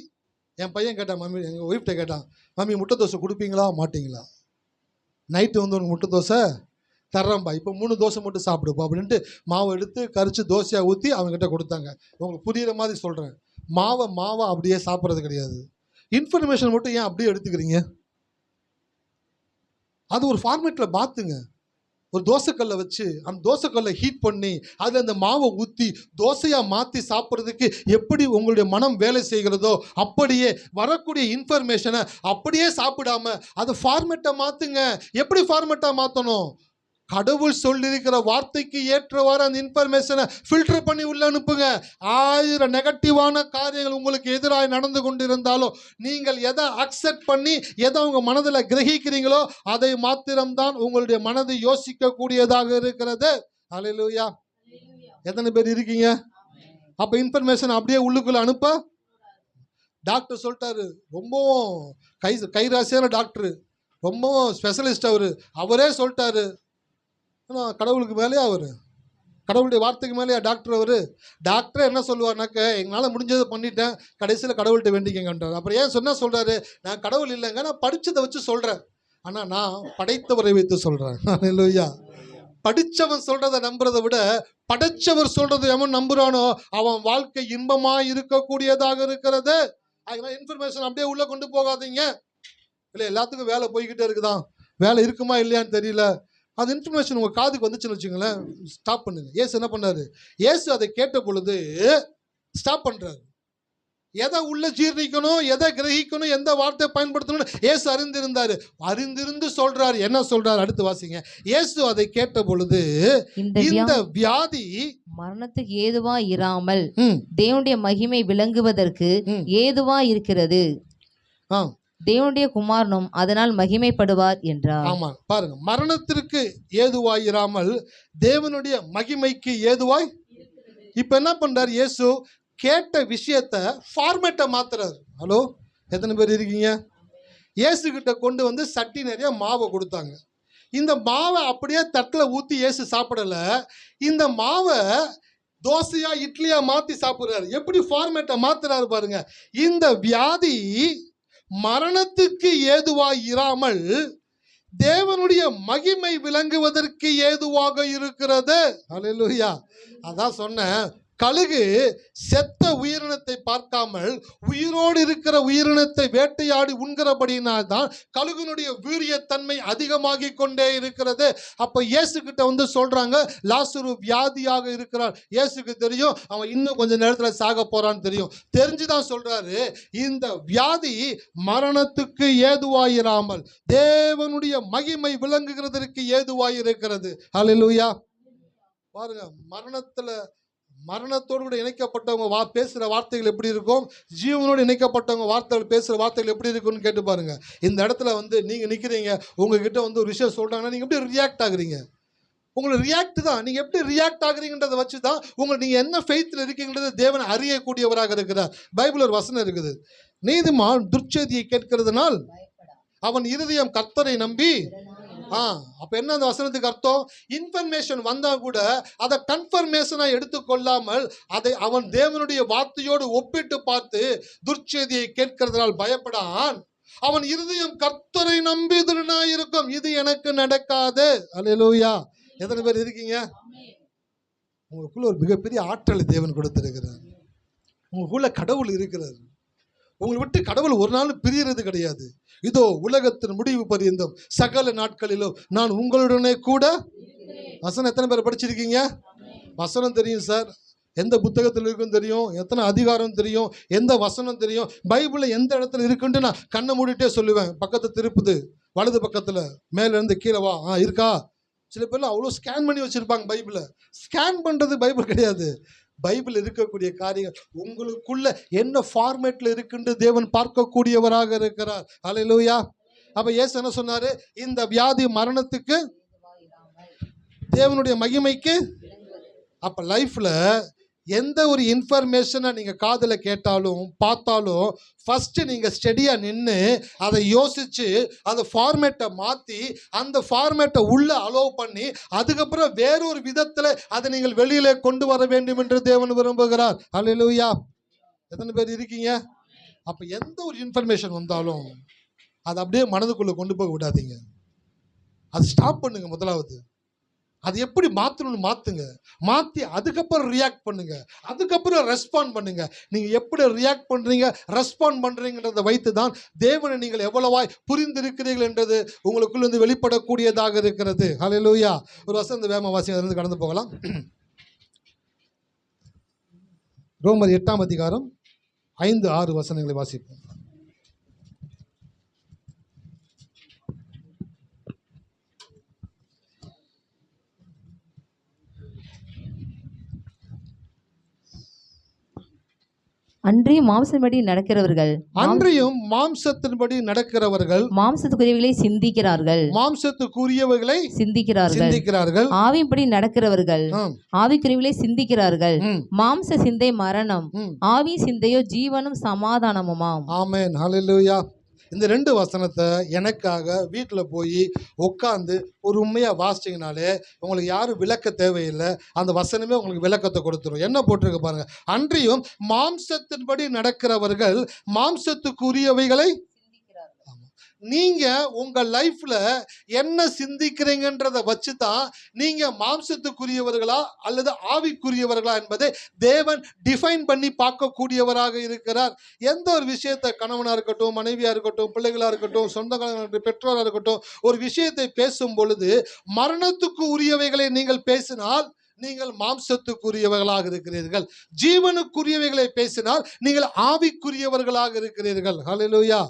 என் பையன் கேட்டான், மம்மி, எங்கள் ஒய்ஃப்ட்ட கேட்டான், மம்மி முட்டை தோசை கொடுப்பீங்களா மாட்டிங்களா? நைட்டு வந்து உனக்கு முட்டை தோசை தர்றேன்பா, இப்போ 3 தோசை மட்டும் சாப்பிடுப்பா அப்படின்ட்டு மாவை எடுத்து கரைச்சி தோசையாக ஊற்றி அவங்ககிட்ட கொடுத்தாங்க. உங்களுக்கு புரிகிற மாதிரி சொல்கிறேன், மாவை அப்படியே சாப்பிட்றது கிடையாது. இன்ஃபர்மேஷன் மட்டும் ஏன் அப்படியே எடுத்துக்கிறீங்க? அது ஒரு ஃபார்மேட்டில் பார்த்துங்க. ஒரு தோசைக்கல்லை வச்சு அந்த தோசைக்கல்லை ஹீட் பண்ணி அதில் அந்த மாவை ஊற்றி தோசையாக மாற்றி சாப்பிட்றதுக்கு எப்படி உங்களுடைய மனம் வேலை செய்கிறதோ அப்படியே வரக்கூடிய இன்ஃபர்மேஷனை அப்படியே சாப்பிடாம அதை ஃபார்மேட்டை மாற்றுங்க. எப்படி ஃபார்மேட்டாக மாற்றணும்? கடவுள் சொல்லியிருக்கிற வார்த்தைக்கு ஏற்றவாறு அந்த இன்ஃபர்மேஷனை ஃபில்டர் பண்ணி உள்ள அனுப்புங்க. 1000 நெகட்டிவான காரியங்கள் உங்களுக்கு எதிராக நடந்து கொண்டு இருந்தாலும் நீங்கள் எதை அக்செப்ட் பண்ணி எதை உங்கள் மனதில் கிரகிக்கிறீங்களோ அதை மாத்திரம்தான் உங்களுடைய மனது யோசிக்கக்கூடியதாக இருக்கிறது. ஹல்லேலூயா! எத்தனை பேர் இருக்கீங்க? அப்போ இன்ஃபர்மேஷன் அப்படியே உள்ளுக்குள்ளே அனுப்ப. டாக்டர் சொல்லிட்டாரு, ரொம்பவும் கைராசியான டாக்டரு, ரொம்பவும் ஸ்பெஷலிஸ்ட் அவரே சொல்லிட்டாரு. ஆனால் கடவுளுக்கு மேலேயே கடவுளுடைய வார்த்தைக்கு மேலேயா டாக்டர் டாக்டரே என்ன சொல்லுவார்னாக்க, எங்களால் முடிஞ்சதை பண்ணிட்டேன், கடைசியில் கடவுள்கிட்ட வேண்டிக்கங்கன்றார். அப்புறம் ஏன் சொல்கிறாரு, நான் கடவுள் இல்லைங்க, நான் படித்ததை வச்சு சொல்கிறேன், ஆனால் நான் படைத்தவரை வைத்து சொல்கிறேன். இல்லையா? படித்தவன் சொல்கிறத நம்புறதை விட படைச்சவர் சொல்கிறது எவன் நம்புறானோ அவன் வாழ்க்கை இன்பமாக இருக்கக்கூடியதாக இருக்கிறது. அதனால இன்ஃபர்மேஷன் அப்படியே உள்ளே கொண்டு போகாதீங்க. இல்லை, எல்லாத்துக்கும் வேலை போய்கிட்டே இருக்குதான், வேலை இருக்குமா இல்லையான்னு தெரியல, அது இன்ஃபர்மேஷன் உங்கள் காதுக்கு வந்துச்சுன்னு வச்சுங்களேன், ஸ்டாப் பண்ணுங்க. ஏசு என்ன பண்ணாரு, ஏசு அதை கேட்ட பொழுது ஸ்டாப் பண்ணுறாரு. எதை உள்ள ஜீர்ணிக்கணும், எதை கிரகிக்கணும், எந்த வார்த்தையை பயன்படுத்தணும் ஏசு அறிந்திருந்தாரு. அறிந்திருந்து சொல்றாரு. என்ன சொல்றாரு அடுத்து வாசிங்க. ஏசு அதை கேட்ட பொழுது, இந்த வியாதி மரணத்துக்கு ஏதுவா இராமல் தேவனுடைய மகிமை விளங்குவதற்கு ஏதுவா இருக்கிறது, தேவனுடைய குமாரனும் அதனால் மகிமைப்படுவார் என்றார். ஆமா, பாருங்க, மரணத்திற்கு ஏதுவாயிராமல் தேவனுடைய மகிமைக்கு ஏதுவாய். இப்ப என்ன பண்றாரு இயேசு, கேட்ட விஷயத்தை ஃபார்மேட்டை மாத்துறாரு. ஹலோ, எத்தனை பேர் இருக்கீங்க? இயேசு கிட்ட கொண்டு வந்து சட்டி நிறைய மாவை கொடுத்தாங்க. இந்த மாவை அப்படியே தட்டில் ஊற்றி இயேசு சாப்பிடல, இந்த மாவை தோசையா இட்லியா மாற்றி சாப்பிட்றாரு. எப்படி ஃபார்மேட்டை மாத்துறாரு பாருங்க. இந்த வியாதி மரணத்துக்கு ஏதுவாய் இராமல் தேவனுடைய மகிமை விளங்குவதற்கு ஏதுவாக இருக்கிறது. அல்லேலூயா. அதான் சொன்னேன், கழுகு செத்த உயிரினத்தை பார்க்காமல் உயிரோடு இருக்கிற உயிரினத்தை வேட்டையாடி உண்கிறபடினால் தான் கழுகுனுடைய வீரியத்தன்மை அதிகமாகி கொண்டே இருக்கிறது. அப்போ இயேசு கிட்ட வந்து சொல்றாங்க, லாசரு வியாதியாக இருக்கிறார். இயேசுக்கு தெரியும் அவன் இன்னும் கொஞ்சம் நேரத்தில் சாக போறான்னு தெரியும். தெரிஞ்சுதான் சொல்றாரு, இந்த வியாதி மரணத்துக்கு ஏதுவாயிராமல் தேவனுடைய மகிமை விளங்குகிறதற்கு ஏதுவாயிருக்கிறது. அல்லேலூயா. பாருங்க, மரணத்தோடு கூட இணைக்கப்பட்டவங்க பேசுகிற வார்த்தைகள் எப்படி இருக்கும், ஜீவனோடு இணைக்கப்பட்டவங்க பேசுகிற வார்த்தைகள் எப்படி இருக்கும்னு கேட்டு பாருங்க. இந்த இடத்துல வந்து நீங்கள் நிற்கிறீங்க, உங்ககிட்ட வந்து ஒரு விஷயம் சொல்கிறாங்கன்னா நீங்கள் எப்படி ரியாக்ட் ஆகுறீங்க? உங்களுக்கு ரியாக்ட் தான். நீங்கள் எப்படி ரியாக்ட் ஆகுறீங்கன்றதை வச்சு தான் நீங்கள் என்ன ஃபெய்த்தில் இருக்கீங்கன்றதை தேவன் அறியக்கூடியவராக இருக்கிறார். பைபிள் ஒரு வசனம் இருக்குது, நீதிமான் துர்ச்செய்தியை கேட்கிறதுனால் அவன் இருதயம் கர்த்தரை நம்பி. அப்ப என்ன அந்த வசனத்துக்கு அர்த்தம்? இன்ஃபர்மேஷன் வந்தா கூட அதை கன்ஃபர்மேஷனா எடுத்துக்கொள்ளாமல் அதை அவன் தேவனுடைய வார்த்தையோடு ஒப்பிட்டு பார்த்து துர்ச்செய்தியை கேட்கிறதுனால் பயப்படான். அவன் இருதயம் கர்த்தரை நம்பி இருக்கும், இது எனக்கு நடக்காது. அல்லேலூயா. எத்தனை பேர் இருக்கீங்க? உங்களுக்குள்ள ஒரு மிகப்பெரிய ஆற்றலை தேவன் கொடுத்திருக்கிறார். உங்களுக்குள்ள கடவுள் இருக்கிறார். உங்களை விட்டு கடவுள் ஒரு நாள் பிரியறது கிடையாது. இதோ உலகத்தின் முடிவு பரியந்தம் சகல நாட்களிலும் நான் உங்களுடனே கூட. வசனம் எத்தனை பேர் படிச்சிருக்கீங்க? வசனம் தெரியும் சார், எந்த புத்தகத்தில் இருக்குன்னு தெரியும், எத்தனை அதிகாரம் தெரியும், எந்த வசனம் தெரியும், பைபிளில் எந்த இடத்துல இருக்குன்ட்டு நான் கண்ணை மூடிட்டே சொல்லுவேன். பக்கத்தை திருப்புது, வலது பக்கத்தில் மேலேருந்து கீழே வா, இருக்கா? சில பேர்லாம் அவ்வளோ ஸ்கேன் பண்ணி வச்சுருப்பாங்க பைபிளை. ஸ்கேன் பண்ணுறது பைபிள் கிடையாது. பைபிள் இருக்கக்கூடிய காரியங்கள் உங்களுக்குள்ள என்ன ஃபார்மேட்ல இருக்குன்னு தேவன் பார்க்கக்கூடியவராக இருக்கிறார். அல்லேலூயா. அப்ப இயேசு என்ன சொன்னாரு, இந்த வியாதி மரணத்துக்கு தேவனுடைய மகிமைக்கு. அப்ப லைஃப்ல எந்த ஒரு இன்ஃபர்மேஷனை நீங்கள் காதில் கேட்டாலும் பார்த்தாலும் ஃபஸ்ட்டு நீங்கள் ஸ்டெடியாக நின்று அதை யோசித்து அந்த ஃபார்மேட்டை மாற்றி அந்த ஃபார்மேட்டை உள்ளே அலோவ் பண்ணி அதுக்கப்புறம் வேறொரு விதத்தில் அதை நீங்கள் வெளியிலே கொண்டு வர வேண்டும் என்று தேவன் விரும்புகிறார். அல்லேலூயா. எத்தனை பேர் இருக்கீங்க? அப்போ எந்த ஒரு இன்ஃபர்மேஷன் வந்தாலும் அதை அப்படியே மனதுக்குள்ளே கொண்டு போக விடாதீங்க. அது ஸ்டாப் பண்ணுங்க. முதலாவது அது எப்படி மாற்றணும்னு மாற்றுங்க. மாற்றி அதுக்கப்புறம் ரியாக்ட் பண்ணுங்க, அதுக்கப்புறம் ரெஸ்பாண்ட் பண்ணுங்க. நீங்கள் எப்படி ரியாக்ட் பண்ணுறீங்க, ரெஸ்பாண்ட் பண்ணுறீங்கன்றதை வைத்து தான் தேவனை நீங்கள் எவ்வளவாய் புரிந்திருக்கிறீர்கள் என்றது உங்களுக்குள்ள வெளிப்படக்கூடியதாக இருக்கிறது. ஹல்லேலூயா. ஒரு வசந்த வேமவாசி அதிலிருந்து கடந்து போகலாம். ரோமர் 8ஆம் அதிகாரம் 5-6 வசனங்களை வாசிப்போம். அன்றியும் மாம்சத்தின்படி நடக்கிறவர்கள் மாம்சத்துக்குரியவைகளை சிந்திக்கிறார்கள். ஆவியின்படி நடக்கிறவர்கள் ஆவிக்குரியவைகளை சிந்திக்கிறார்கள். மாம்ச சிந்தை மரணம், ஆவி சிந்தையோ ஜீவனும் சமாதானமுமாம். ஆமென். ஹல்லேலூயா. இந்த 2 வசனத்தை எனக்காக வீட்டில் போய் உட்காந்து பொறுமையாக வாசிச்சிங்கனாலே உங்களுக்கு யாரும் விளக்க தேவையில்லை. அந்த வசனமே உங்களுக்கு விளக்கத்தை கொடுத்துரும். என்ன போட்டிருக்கு பாருங்க, அன்றியும் மாம்சத்தின்படி நடக்கிறவர்கள் மாம்சத்துக்குரியவைகளை. நீங்க உங்க லைஃப்ல என்ன சிந்திக்கிறீங்கன்றதை வச்சு தான் நீங்க மாம்சத்துக்குரியவர்களா அல்லது ஆவிக்குரியவர்களா என்பதை தேவன் டிஃபைன் பண்ணி பார்க்கக்கூடியவராக இருக்கிறார். எந்த ஒரு விஷயத்தை, கணவனா இருக்கட்டும், மனைவியா இருக்கட்டும், பிள்ளைகளா இருக்கட்டும், சொந்தக்காரங்க, பெற்றோரா இருக்கட்டும், ஒரு விஷயத்தை பேசும் பொழுது மரணத்துக்கு உரியவைகளை நீங்கள் பேசினால் நீங்கள் மாம்சத்துக்குரியவர்களாக இருக்கிறீர்கள். ஜீவனுக்குரியவைகளை பேசினால் நீங்கள் ஆவிக்குரியவர்களாக இருக்கிறீர்கள். ஹல்லேலூயா.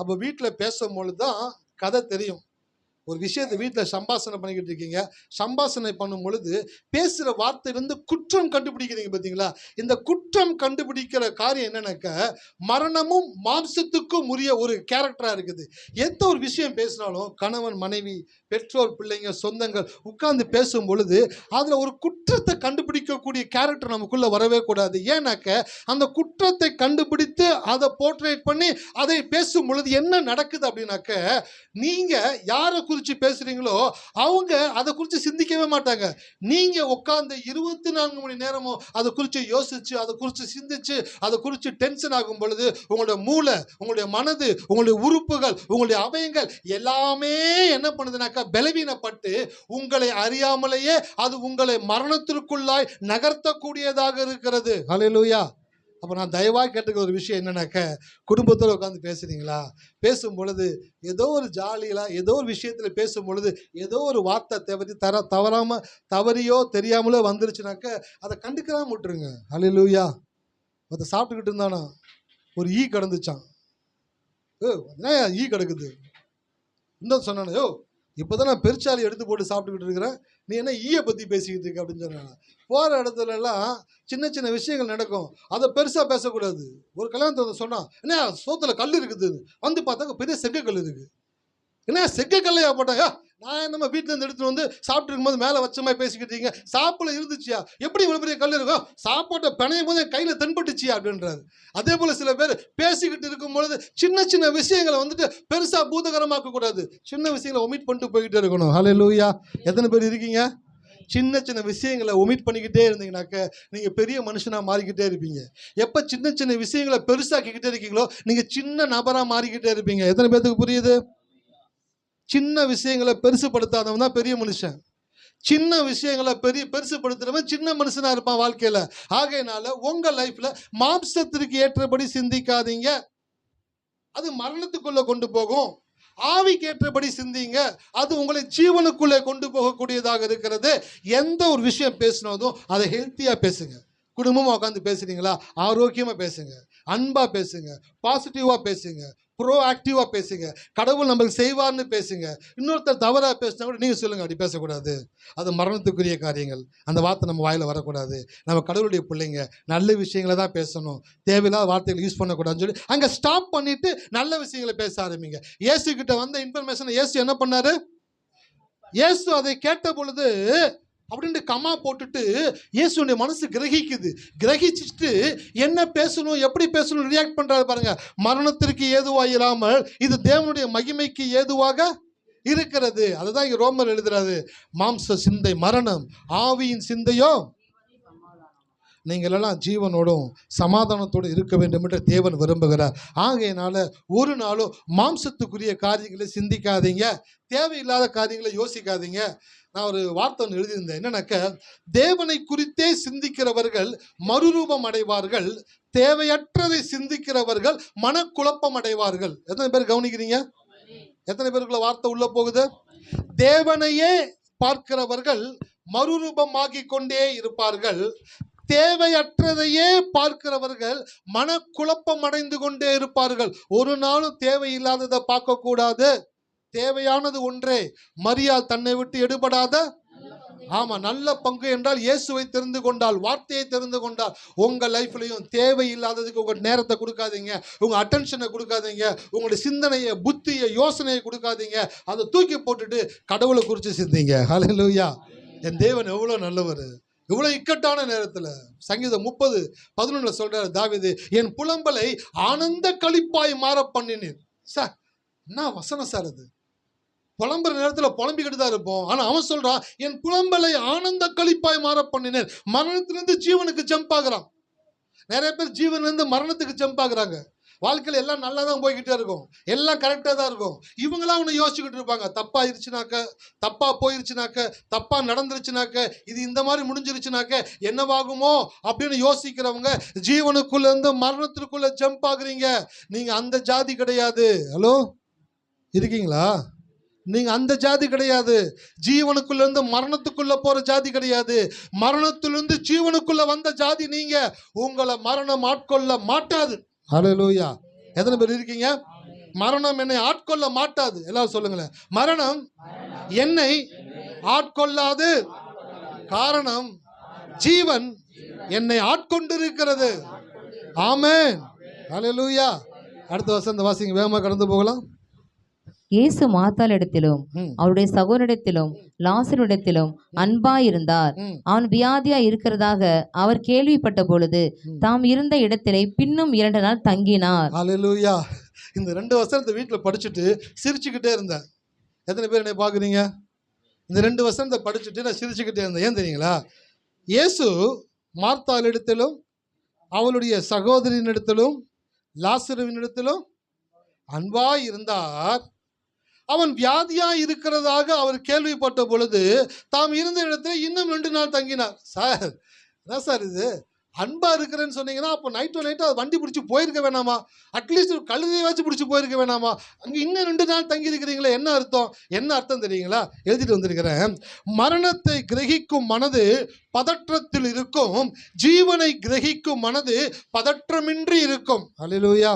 அப்போ வீட்டில் பேசும்பொழுது தான் கதை தெரியும். ஒரு விஷயத்தை வீட்டில் சம்பாஷணை பண்ணிக்கிட்டு இருக்கீங்க, சம்பாஷணை பண்ணும் பொழுது பேசுகிற வார்த்தையிலிருந்து குற்றம் கண்டுபிடிக்கிறீங்க பார்த்தீங்களா? இந்த குற்றம் கண்டுபிடிக்கிற காரியம் என்னன்னாக்க மரணமும் மாம்சத்துக்கும் உரிய ஒரு கேரக்டராக இருக்குது. எந்த ஒரு விஷயம் பேசினாலும் கணவன் மனைவி பெற்றோர் பிள்ளைங்க சொந்தங்கள் உட்கார்ந்து பேசும் பொழுது அதில் ஒரு குற்றத்தை கண்டுபிடிக்கக்கூடிய கேரக்டர் நமக்குள்ளே வரவே கூடாது. ஏன்னாக்க அந்த குற்றத்தை கண்டுபிடித்து அதை போர்ட்ரேட் பண்ணி அதை பேசும் பொழுது என்ன நடக்குது அப்படின்னாக்க, நீங்கள் யாரை குறித்து பேசுகிறீங்களோ அவங்க அதை குறித்து சிந்திக்கவே மாட்டாங்க. நீங்கள் உட்காந்து 24 மணி நேரமும் அதை குறித்து யோசித்து அதை குறித்து சிந்திச்சு அதை குறித்து டென்ஷன் ஆகும் பொழுது உங்களுடைய மூளை, உங்களுடைய மனது, உங்களுடைய உறுப்புகள், உங்களுடைய அவயங்கள் எல்லாமே என்ன பண்ணுதுனாக்கா பலவீனப்பட்டு உங்களை அறியாமலேயே அது உங்களை மரணத்திற்குள்ளாய் நகர்த்தக்கூடியதாக இருக்கிறது. ஹல்லேலூயா. அப்போ நான் தயவாக கேட்டுக்கிற ஒரு விஷயம் என்னன்னாக்க, குடும்பத்தோடு உட்காந்து பேசுகிறீங்களா, பேசும் பொழுது ஏதோ ஒரு ஜாலியில் ஏதோ ஒரு விஷயத்தில் பேசும் பொழுது ஏதோ ஒரு வார்த்தை தவறாமல் தவறியோ தெரியாமலோ வந்துருச்சுனாக்க அதை கண்டுக்கிறாம விட்டுருங்க. ஹல்லேலூயா. அதை சாப்பிட்டுக்கிட்டு இருந்தானா ஒரு ஈ கிடந்துச்சான். என்ன ஈ கிடக்குது? இன்னும் சொன்னானே, யோ இப்போ தான் நான் பெருச்சாலி எடுத்து போட்டு சாப்பிட்டுக்கிட்டு இருக்கிறேன், நீ என்ன ஈயை பற்றி பேசிக்கிட்டு இருக்க அப்படின்னு சொன்னாங்க. போகிற இடத்துலலாம் சின்ன சின்ன விஷயங்கள் நடக்கும், அதை பெருசாக பேசக்கூடாது. ஒரு கல்யாணத்தை சொன்னால் என்ன சோத்துல கல் இருக்குது, வந்து பார்த்தாக்க பெரிய செங்கக்கல் இருக்குது. என்ன செங்கக்கல்லையா போட்டாங்க, நான் நம்ம வீட்டிலேருந்து எடுத்துகிட்டு வந்து சாப்பிட்டு இருக்கும்போது மேலே வச்ச மாதிரி பேசிக்கிட்டு இருக்கீங்க, சாப்பிட இருந்துச்சியா, எப்படி இவ்வளோ பெரிய கல் இருக்கும், சாப்பாட்டை பிணையும் போது என் கையில் தென்பட்டுச்சியா அப்படின்றாரு. அதே போல் சில பேர் பேசிக்கிட்டு இருக்கும் பொழுது சின்ன சின்ன விஷயங்களை வந்துட்டு பெருசாக பூதகரமாக்க கூடாது, சின்ன விஷயங்களை ஒமிட் பண்ணிட்டு போய்கிட்டே இருக்கணும். ஹல்லேலூயா. எத்தனை பேர் இருக்கீங்க? சின்ன சின்ன விஷயங்களை ஒமிட் பண்ணிக்கிட்டே இருந்தீங்கன்னாக்க நீங்கள் பெரிய மனுஷனாக மாறிக்கிட்டே இருப்பீங்க. எப்போ சின்ன சின்ன விஷயங்களை பெருசாக்கிக்கிட்டே இருக்கீங்களோ நீங்கள் சின்ன நபராக மாறிக்கிட்டே இருப்பீங்க. எத்தனை பேர்த்துக்கு புரியுது? சின்ன விஷயங்களை பெருசுப்படுத்தாதவன் தான் பெரிய மனுஷன். சின்ன விஷயங்களை பெருசுப்படுத்துறவன் சின்ன மனுஷனா இருப்பான் வாழ்க்கையில. ஆகையினால உங்க லைஃப்ல மாம்சத்திற்கு ஏற்றபடி சிந்திக்காதீங்க, அது மரணத்துக்குள்ள கொண்டு போகும். ஆவிக்கு ஏற்றபடி சிந்திங்க, அது உங்களை ஜீவனுக்குள்ளே கொண்டு போகக்கூடியதாக இருக்கிறது. எந்த ஒரு விஷயம் பேசினதும் அதை ஹெல்த்தியா பேசுங்க. குடும்பமாக உட்காந்து பேசுறீங்களா, ஆரோக்கியமாக பேசுங்க, அன்பாக பேசுங்க, பாசிட்டிவாக பேசுங்க, ப்ரோஆக்டிவாக பேசுங்க, கடவுள் நம்மளுக்கு செய்வார்னு பேசுங்க. இன்னொருத்தர் தவறாக பேசினா கூட நீங்கள் சொல்லுங்கள், அப்படி பேசக்கூடாது, அது மரணத்துக்குரிய காரியங்கள், அந்த வார்த்தை நம்ம வாயில் வரக்கூடாது. நம்ம கடவுளுடைய பிள்ளைங்க, நல்ல விஷயங்களை தான் பேசணும், தேவையில்லாத வார்த்தைகளை யூஸ் பண்ணக்கூடாதுன்னு சொல்லி அங்கே ஸ்டாப் பண்ணிவிட்டு நல்ல விஷயங்களை பேச ஆரம்பிங்க. இயேசு கிட்ட வந்த இன்ஃபர்மேஷனை இயேசு என்ன பண்ணாரு? இயேசு அதை கேட்ட பொழுது அப்படின்ட்டு கமா போட்டுட்டு இயேசுடைய மனசு கிரகிச்சுட்டு என்ன பேசணும் எப்படி பேசணும் ரியாக்ட் பண்றாரு பாருங்க. மரணத்திற்கு ஏதுவாக இராமல் இது தேவனுடைய மகிமைக்கு ஏதுவாக இருக்கிறது. அதுதான் இங்க ரோமர் எழுதுறாரு, மாம்ச சிந்தை மரணம், ஆவியின் சிந்தையோ நீங்கள் எல்லாம் ஜீவனோடும் சமாதானத்தோடு இருக்க வேண்டும் என்று தேவன் விரும்புகிறார். ஆகையினால ஒரு நாளும் மாம்சத்துக்குரிய காரியங்களை சிந்திக்காதீங்க, தேவையில்லாத காரியங்களை யோசிக்காதீங்க. நான் ஒரு வார்த்தை ஒன்று எழுதியிருந்தேன், என்னன்னாக்க, தேவனை குறித்தே சிந்திக்கிறவர்கள் மறுரூபம் அடைவார்கள், தேவையற்றதை சிந்திக்கிறவர்கள் மனக்குழப்பம் அடைவார்கள். எத்தனை பேர் கவனிக்கிறீங்க? எத்தனை பேருக்குள்ள வார்த்தை உள்ள போகுது? தேவனையே பார்க்கிறவர்கள் மறுரூபமாகி கொண்டே இருப்பார்கள், தேவையற்றதையே பார்க்கிறவர்கள் மனக்குழப்பம் அடைந்து கொண்டே இருப்பார்கள். ஒரு நாளும் தேவையில்லாததை பார்க்க கூடாது, தேவையானது ஒன்றே. மரியாள் தன்னை விட்டு எடுபடாத, ஆமா, நல்ல பங்கு என்றால் இயேசுவை தெரிந்து கொண்டால், வார்த்தையை தெரிந்து கொண்டால். உங்க லைஃப்லையும் தேவையில்லாததுக்கு உங்க நேரத்தை கொடுக்காதீங்க, உங்க அட்டென்ஷனை கொடுக்காதீங்க, உங்களுடைய சிந்தனையை புத்தியை யோசனையை கொடுக்காதீங்க. அதை தூக்கி போட்டுட்டு கடவுளை குறித்து சிந்திங்க. ஹல்லேலூயா. என் தேவன் எவ்வளோ நல்லவர். இவ்வளோ இக்கட்டான நேரத்தில் சங்கீதம் 30:11 சொல்றாரு தாவீது, என் புலம்பலை ஆனந்த களிப்பாய் மாற பண்ணினீர். சார் என்ன வசனம் சார் அது? புலம்புற நேரத்தில் புலம்பிக்கிட்டு தான் இருப்போம். ஆனா அவன் சொல்றான், என் புலம்பலை ஆனந்த களிப்பாய் மாற பண்ணினேன். மரணத்திலிருந்து ஜீவனுக்கு ஜம்ப் ஆகுறான். நிறைய பேர் ஜீவன்ல இருந்து மரணத்துக்கு ஜம்ப் ஆகுறாங்க. வாழ்க்கையில எல்லாம் நல்லா தான் போய்கிட்டே இருக்கும், எல்லாம் கரெக்டாக தான் இருக்கும். இவங்களாம் ஒன்று யோசிச்சுக்கிட்டு இருப்பாங்க, தப்பா இருச்சுனாக்க, தப்பா போயிருச்சுனாக்க, தப்பா நடந்துருச்சுனாக்க, இது இந்த மாதிரி முடிஞ்சிருச்சுனாக்க என்னவாகுமோ அப்படின்னு யோசிக்கிறவங்க ஜீவனுக்குள்ள இருந்து மரணத்திற்குள்ள ஜம்ப் ஆகுறீங்க. நீங்க அந்த ஜாதி கிடையாது. ஹலோ, இருக்கீங்களா? நீங்க அந்த ஜாதி கிடையாது. ஜீவனுக்குள்ள இருந்து மரணத்துக்குள்ள போற ஜாதி கிடையாது. மரணத்திலிருந்து ஜீவனுக்குள்ள வந்த ஜாதி நீங்க. உங்களை மரணம் ஆட்கொள்ள மாட்டாது. ஹல்லேலூயா. எத்தனை பேர் இருக்கீங்க? மரணம் என்னை ஆட்கொள்ள மாட்டாது. எல்லாரும் சொல்லுங்களேன், மரணம் என்னை ஆட்கொள்ளாது. காரணம், ஜீவன் என்னை ஆட்கொண்டிருக்கிறது. ஆமென். ஹல்லேலூயா. அடுத்த வசந்த வாசிங்க, வேகமா கடந்து போகலாம். இயேசு மார்த்தாளிடத்திலும் அவருடைய சகோதரிடத்திலும் லாசருவிடத்திலும் அன்பாயிருந்தார். அவன் வியாதியா இருக்கிறதாக அவர் கேள்விப்பட்ட பொழுது தாம் இருந்த இடத்திலே பின்னும் 2 நாள் தங்கினார். ஹல்லேலூயா. இந்த 2 வசனத்தை வீட்டில் படிச்சுட்டு சிரிச்சுக்கிட்டே இருந்தேன். எத்தனை பேர் என்னை பார்க்குறீங்க? இந்த 2 வசனத்தை படிச்சுட்டு நான் சிரிச்சுக்கிட்டே இருந்தேன். ஏன் தெரியுங்களா? இயேசு மார்த்தாளிடத்திலும் அவளுடைய சகோதரியினிடத்திலும் லாசருவினிடத்திலும் அன்பாய் இருந்தார். அவன் வியாதியா இருக்கிறதாக அவர் கேள்விப்பட்ட பொழுது தாம் இருந்த இடத்துல இன்னும் 2 நாள் தங்கினார். சார், என்ன சார் இது? அன்பா இருக்கிறேன்னு சொன்னீங்கன்னா அப்போ நைட்டு அது வண்டி பிடிச்சி போயிருக்க வேணாமா? அட்லீஸ்ட் ஒரு கழுதையை வச்சு பிடிச்சி போயிருக்க வேணாமா? அங்கே இன்னும் 2 நாள் தங்கி இருக்கிறீங்களே, என்ன அர்த்தம்? என்ன அர்த்தம் தெரியுங்களா? எழுதிட்டு வந்திருக்கிறேன். மரணத்தை கிரகிக்கும் மனது பதற்றத்தில் இருக்கும், ஜீவனை கிரகிக்கும் மனது பதற்றமின்றி இருக்கும். ஹல்லேலூயா.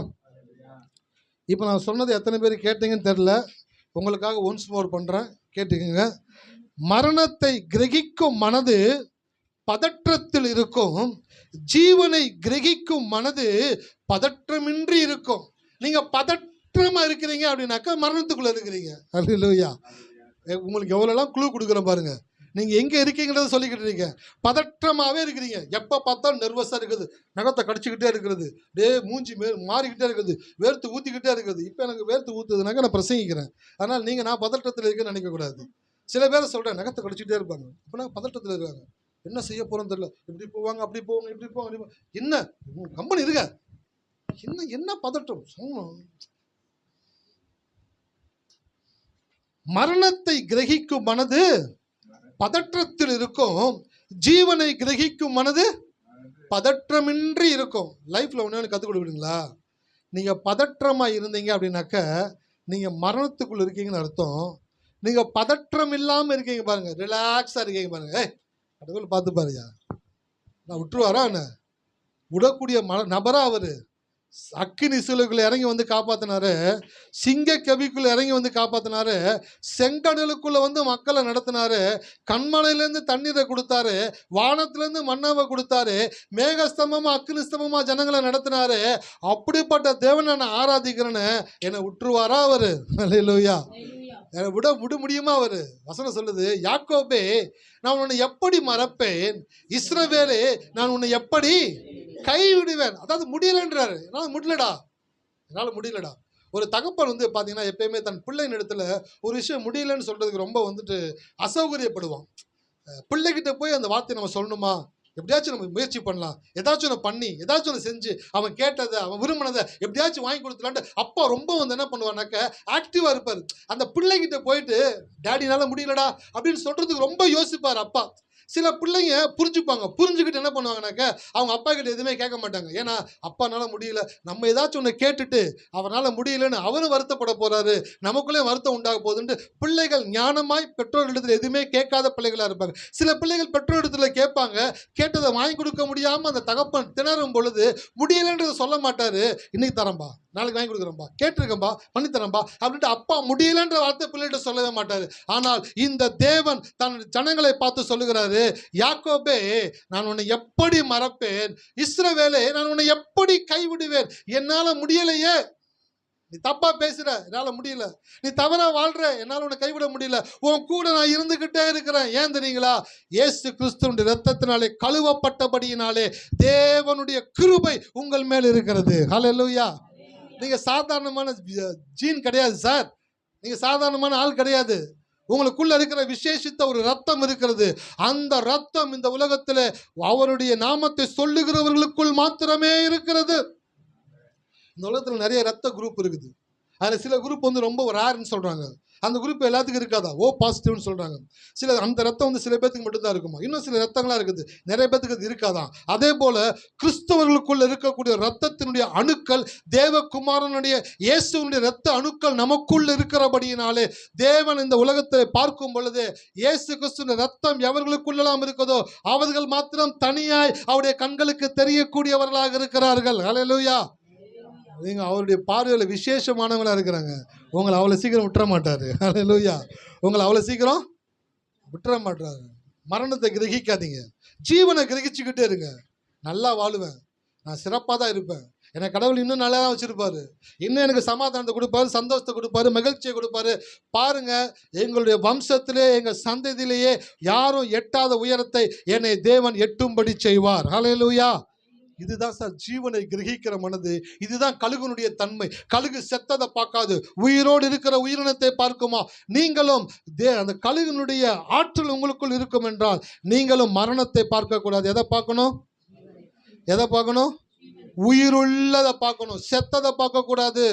இப்போ நான் சொன்னது எத்தனை பேர் கேட்டீங்கன்னு தெரில, உங்களுக்காக ஒன்ஸ் மோர் பண்ணுறேன், கேட்டுக்கோங்க. மரணத்தை கிரகிக்கும் மனது பதற்றத்தில் இருக்கும், ஜீவனை கிரகிக்கும் மனது பதற்றமின்றி இருக்கும். நீங்கள் பதற்றமாக இருக்கிறீங்க அப்படின்னாக்கா மரணத்துக்குள்ளே இருக்கிறீங்க. ஹல்லேலூயா. உங்களுக்கு எவ்வளோலாம் க்ளூ கொடுக்குறேன் பாருங்க. நீங்கள் எங்கே இருக்கீங்கிறத சொல்லிக்கிட்டு இருக்கீங்க. பதற்றமாகவே இருக்கிறீங்க. எப்போ பார்த்தாலும் நர்வஸாக இருக்குது, நகத்தை கடிச்சிக்கிட்டே இருக்கிறது, மூஞ்சி மாறிக்கிட்டே இருக்குது, வேர்த்து ஊற்றிக்கிட்டே இருக்குது. இப்போ எனக்கு வேர்த்து ஊற்றுதுனாக்க நான் பிரசங்கிக்கிறேன். அதனால் நீங்கள் நான் பதற்றத்தில் இருக்கேன்னு நினைக்கக்கூடாது. சில பேரை சொல்கிறேன், நகத்தை கடிச்சிக்கிட்டே இருப்பாங்க, இப்போ நான் பதற்றத்தில் இருக்காங்க, என்ன செய்ய போகிறோன்னு தெரியல, இப்படி போவாங்க, அப்படி போவாங்க, இப்படி போவாங்க. என்ன கம்பெனி இருக்க, என்ன பதற்றம்? மரணத்தை கிரகிக்கும் மனது பதற்றத்தில் இருக்கும், ஜீவனை கிரகிக்கும் மனது பதற்றமின்றி இருக்கும். லைஃப்ல ஒன்று கற்றுக் கொடுக்குறீங்களா? நீங்க பதற்றமா இருந்தீங்க அப்படின்னாக்க நீங்க மரணத்துக்குள்ள இருக்கீங்கன்னு அர்த்தம். நீங்க பதற்றம் இல்லாம இருக்கீங்க பாருங்க, ரிலாக்ஸா இருக்கீங்க பாருங்க. கடவுள் பார்த்து பாருயா, நான் விட்டுருவாரா என்ன? விடக்கூடிய நபரா அவரு. அக்கினி சிலுவைக்குள்ள இறங்கி வந்து காப்பாத்தினாரு, சிங்க கவிக்குள்ள இறங்கி வந்து காப்பாத்தினாரு, செங்கடலுக்குள்ள வந்து மக்களை நடத்தினாரு, கண்மலையிலேருந்து தண்ணீரை கொடுத்தாரு, வானத்திலேருந்து மன்னாவை கொடுத்தாரு, மேகஸ்தம்பமா அக்கினி ஸ்தம்பமா ஜனங்களை நடத்தினாரு. அப்படிப்பட்ட தேவனை நான் ஆராதிக்கிறேன்னு என்னை விட்டுருவாரா அவரு? அல்லேலூயா. விட முடியுமா அவரு? வசனம் சொல்லுது, யாக்கோபே நான் உன்னை எப்படி மறப்பேன், இஸ்ரவேலே நான் உன்னை எப்படி கைவிடுவேன். அதாவது முடியலன்றாரு. என்னால் முடியலடா. ஒரு தகப்பன் வந்து பார்த்தீங்கன்னா எப்பயுமே தன் பிள்ளையின் இடத்துல ஒரு விஷயம் முடியலன்னு சொல்றதுக்கு ரொம்ப அசௌகரியப்படுவான். பிள்ளைகிட்ட போய் அந்த வார்த்தையை நம்ம சொல்லணுமா? எப்படியாச்சும் நம்ம முயற்சி பண்ணலாம், ஏதாச்சும் ஒன்று பண்ணி ஏதாச்சும் ஒன்று செஞ்சு அவன் கேட்டதை அவன் விரும்பினதை எப்படியாச்சும் வாங்கி கொடுத்துலான்ட்டு அப்பா ரொம்ப என்ன பண்ணுவானாக்க ஆக்டிவாக இருப்பார். அந்த பிள்ளைகிட்ட போயிட்டு டேடினால முடியலடா அப்படின்னு சொல்றதுக்கு ரொம்ப யோசிப்பார் அப்பா. சில பிள்ளைங்க புரிஞ்சுப்பாங்க, புரிஞ்சுக்கிட்டு என்ன பண்ணுவாங்கனாக்க அவங்க அப்பா கிட்ட எதுவுமே கேட்க மாட்டாங்க. ஏன்னா அப்பானால முடியல, நம்ம ஏதாச்சும் ஒன்று கேட்டுட்டு அவரால் முடியலன்னு அவரும் வருத்தப்பட போறாரு, நமக்குள்ளே வருத்தம் உண்டாக போகுதுன்ட்டு பிள்ளைகள் ஞானமாய் பெற்றோர் இடத்துல எதுவுமே கேட்காத பிள்ளைகளாக இருப்பாங்க. சில பிள்ளைகள் பெற்றோர் இடத்துல கேட்பாங்க, கேட்டதை வாங்கி கொடுக்க முடியாமல் அந்த தகப்பன் திணறும் பொழுது முடியலன்றதை சொல்ல மாட்டாரு. இன்னைக்கு தரம்பா, நாளைக்கு வாங்கி கொடுக்குறேன்பா, கேட்டிருக்கேன்பா, பண்ணித்தரம்பா அப்படின்ட்டு அப்பா முடியலன்ற வார்த்தை பிள்ளைகிட்ட சொல்லவே மாட்டாரு. ஆனால் இந்த தேவன் தன் ஜனங்களை பார்த்து சொல்லுகிறாரு, யாக்கோபே நான் உன்னை எப்படி மறப்பேன், இஸ்ரவேலே நான் உன்னை எப்படி கைவிடுவேன். என்னால முடியலையே, நீ தப்பா பேசுற, என்னால முடியல, நீ தவறா வாழ்ற, என்னால உன்னை கைவிட முடியல, உன் கூட நான் இருந்துகிட்டே இருக்கிறேன். ஏன் தெரியுங்களா? இயேசு கிறிஸ்துவின் இரத்தத்தினாலே கழுவப்பட்டபடியினாலே தேவனுடைய கிருபை உங்கள் மேல் இருக்கிறது. ஹல்லேலூயா. நீங்க சாதாரணமான ஜீன் கிடையாது சார், நீங்க சாதாரணமான ஆள் கிடையாது. உங்களுக்குள்ள இருக்கிற விசேஷித்த ஒரு ரத்தம் இருக்கிறது. அந்த ரத்தம் இந்த உலகத்தில் அவருடைய நாமத்தை சொல்லுகிறவர்களுக்குள் மாத்திரமே இருக்கிறது. இந்த உலகத்தில் நிறைய ரத்த குரூப் இருக்குது. அதில் சில குரூப் வந்து ரொம்ப ரேர்னு சொல்றாங்க. அந்த குரூப் எல்லாத்துக்கும் இருக்காதா? ஓ பாசிட்டிவ்னு சொல்றாங்க. சில அந்த ரத்தம் வந்து சில பேத்துக்கு மட்டும்தான் இருக்குமா? இன்னும் சில ரத்தங்களாக இருக்குது, நிறைய பேத்துக்கு அது இருக்காதான். அதே போல கிறிஸ்தவர்களுக்குள்ள இருக்கக்கூடிய ரத்தத்தினுடைய அணுக்கள் தேவகுமாரனுடைய இயேசுனுடைய ரத்த அணுக்கள் நமக்குள்ள இருக்கிறபடியினாலே தேவன் இந்த உலகத்தை பார்க்கும் பொழுது இயேசு கிறிஸ்துவின் ரத்தம் எவர்களுக்குள்ளெல்லாம் இருக்குதோ அவர்கள் மாத்திரம் தனியாய் அவருடைய கண்களுக்கு தெரியக்கூடியவர்களாக இருக்கிறார்கள். ஹல்லேலூயா. நீங்க அவருடைய பார்வையில விசேஷமானவங்களா இருக்கிறாங்க. உங்களை அவ்வளோ சீக்கிரம் விட்டுற மாட்டாரு. ஹல்லேலூயா. உங்களை அவ்வளோ சீக்கிரம் விட்டுற மாட்டாரு. மரணத்தை கிரகிக்காதீங்க, ஜீவனை கிரகிச்சுக்கிட்டே இருங்க. நல்லா வாழுவேன், நான் சிறப்பாக தான் இருப்பேன், எனக்கு கடவுள் இன்னும் நல்லா தான் வச்சிருப்பாரு, இன்னும் எனக்கு சமாதானத்தை கொடுப்பாரு, சந்தோஷத்தை கொடுப்பாரு, மகிழ்ச்சியை கொடுப்பாரு. பாருங்க, எங்களுடைய வம்சத்திலே எங்கள் சந்ததியிலேயே யாரும் எட்டாத உயரத்தை என்னை தேவன் எட்டும்படி செய்வார். ஹல்லேலூயா. இதுதான் சார் ஜீவனை கிரகிக்கிற மனது. இதுதான் கழுகுனுடைய தன்மை. கழுகு செத்ததை பார்க்காது, உயிரோடு இருக்கிற உயிரினத்தை பார்க்குமா? நீங்களும் அந்த கழுகுனுடைய ஆற்றல் உங்களுக்குள் இருக்கும் என்றால் நீங்களும் மரணத்தை பார்க்கக்கூடாது. எதை பார்க்கணும்? எதை பார்க்கணும்? உயிருள்ளதை பார்க்கணும், செத்ததை பார்க்கக்கூடாது,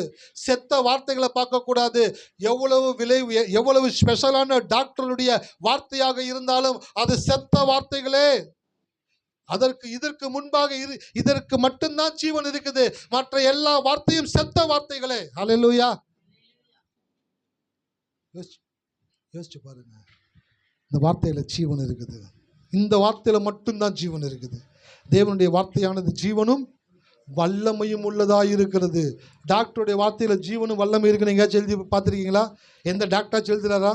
செத்த வார்த்தைகளை பார்க்கக்கூடாது. எவ்வளவு விலை, எவ்வளவு ஸ்பெஷலான டாக்டருடைய வார்த்தையாக இருந்தாலும் அது செத்த வார்த்தைகளே. இதற்கு முன்பாக இதற்கு மட்டும்தான் ஜீவன் இருக்குது, மற்ற எல்லா வார்த்தையும் செத்த வார்த்தைகளே. ஹல்லேலூயா. யோசிச்சு பாருங்க, இந்த வார்த்தையில ஜீவன் இருக்குது, இந்த வார்த்தையில மட்டும்தான் ஜீவன் இருக்குது. தேவனுடைய வார்த்தையானது ஜீவனும் வல்லமையும் உள்ளதாக இருக்கிறது. டாக்டருடைய வார்த்தையில ஜீவனும் வல்லமை இருக்குன்னு எங்கேயாச்சும் எழுதி பார்த்துருக்கீங்களா? எந்த டாக்டராச்சும் எழுதுறாரா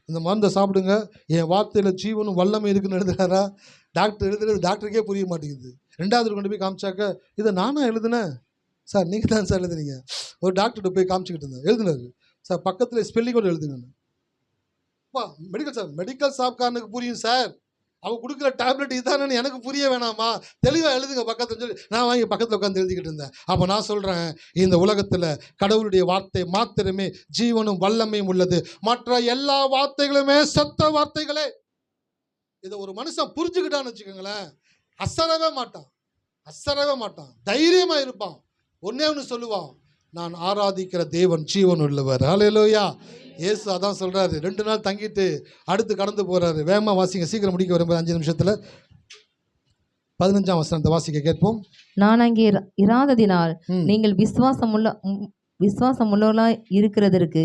இந்த மருந்தை சாப்பிடுங்க என் வார்த்தையில ஜீவனும் வல்லமை இருக்குன்னு எழுதுறாரா? டாக்டர் எழுதுறது டாக்டருக்கே புரிய மாட்டேங்குது. ரெண்டாவது கொண்டு போய் காமிச்சாக்க இதை நானா எழுதுனேன் சார், நீங்கள் தான் சார் எழுதுனீங்க. ஒரு டாக்டர்கிட்ட போய் காமிச்சிக்கிட்டு இருந்தேன், எழுதுனாரு சார் பக்கத்தில் ஸ்பெல்லிங் கூட எழுதுங்கன்னு. மெடிக்கல் ஷாப்காரனுக்கு புரியும் சார், அவன் கொடுக்குற டேப்லெட் இதானு எனக்கு புரிய வேணாமா? தெளிவாக எழுதுங்க பக்கத்தில் சொல்லி நான் வாங்கி பக்கத்தில் உட்காந்து எழுதிக்கிட்டு இருந்தேன். அப்போ நான் சொல்கிறேன், இந்த உலகத்தில் கடவுளுடைய வார்த்தை மாத்திரமே ஜீவனும் வல்லமையும் உள்ளது, மற்ற எல்லா வார்த்தைகளுமே சத்த வார்த்தைகளே. இதை ஒரு மனுஷன் புரிஞ்சுக்கிட்டான்னு வச்சுக்கோங்களேன், அசரவே மாட்டான், தைரியமாக இருப்பான். ஒன்னே ஒன்று சொல்லுவான், நான் ஆராதிக்கிற தேவன் ஜீவன் உள்ளவர். ஹல்லேலூயா. இயேசு அதான் சொல்றாரு. 2 நாள் தங்கிட்டு அடுத்து கடந்து போறாரு. வேகமா வாசிங்க, சீக்கிரம் முடிக்க வரும்போது 5 நிமிஷத்துல 15ஆம் வசனத்தை வாசிக்க கேட்போம். நான் அங்கே இராததினால் நீங்கள் விசுவாசமுள்ளவர்களாய் இருக்கிறதற்கு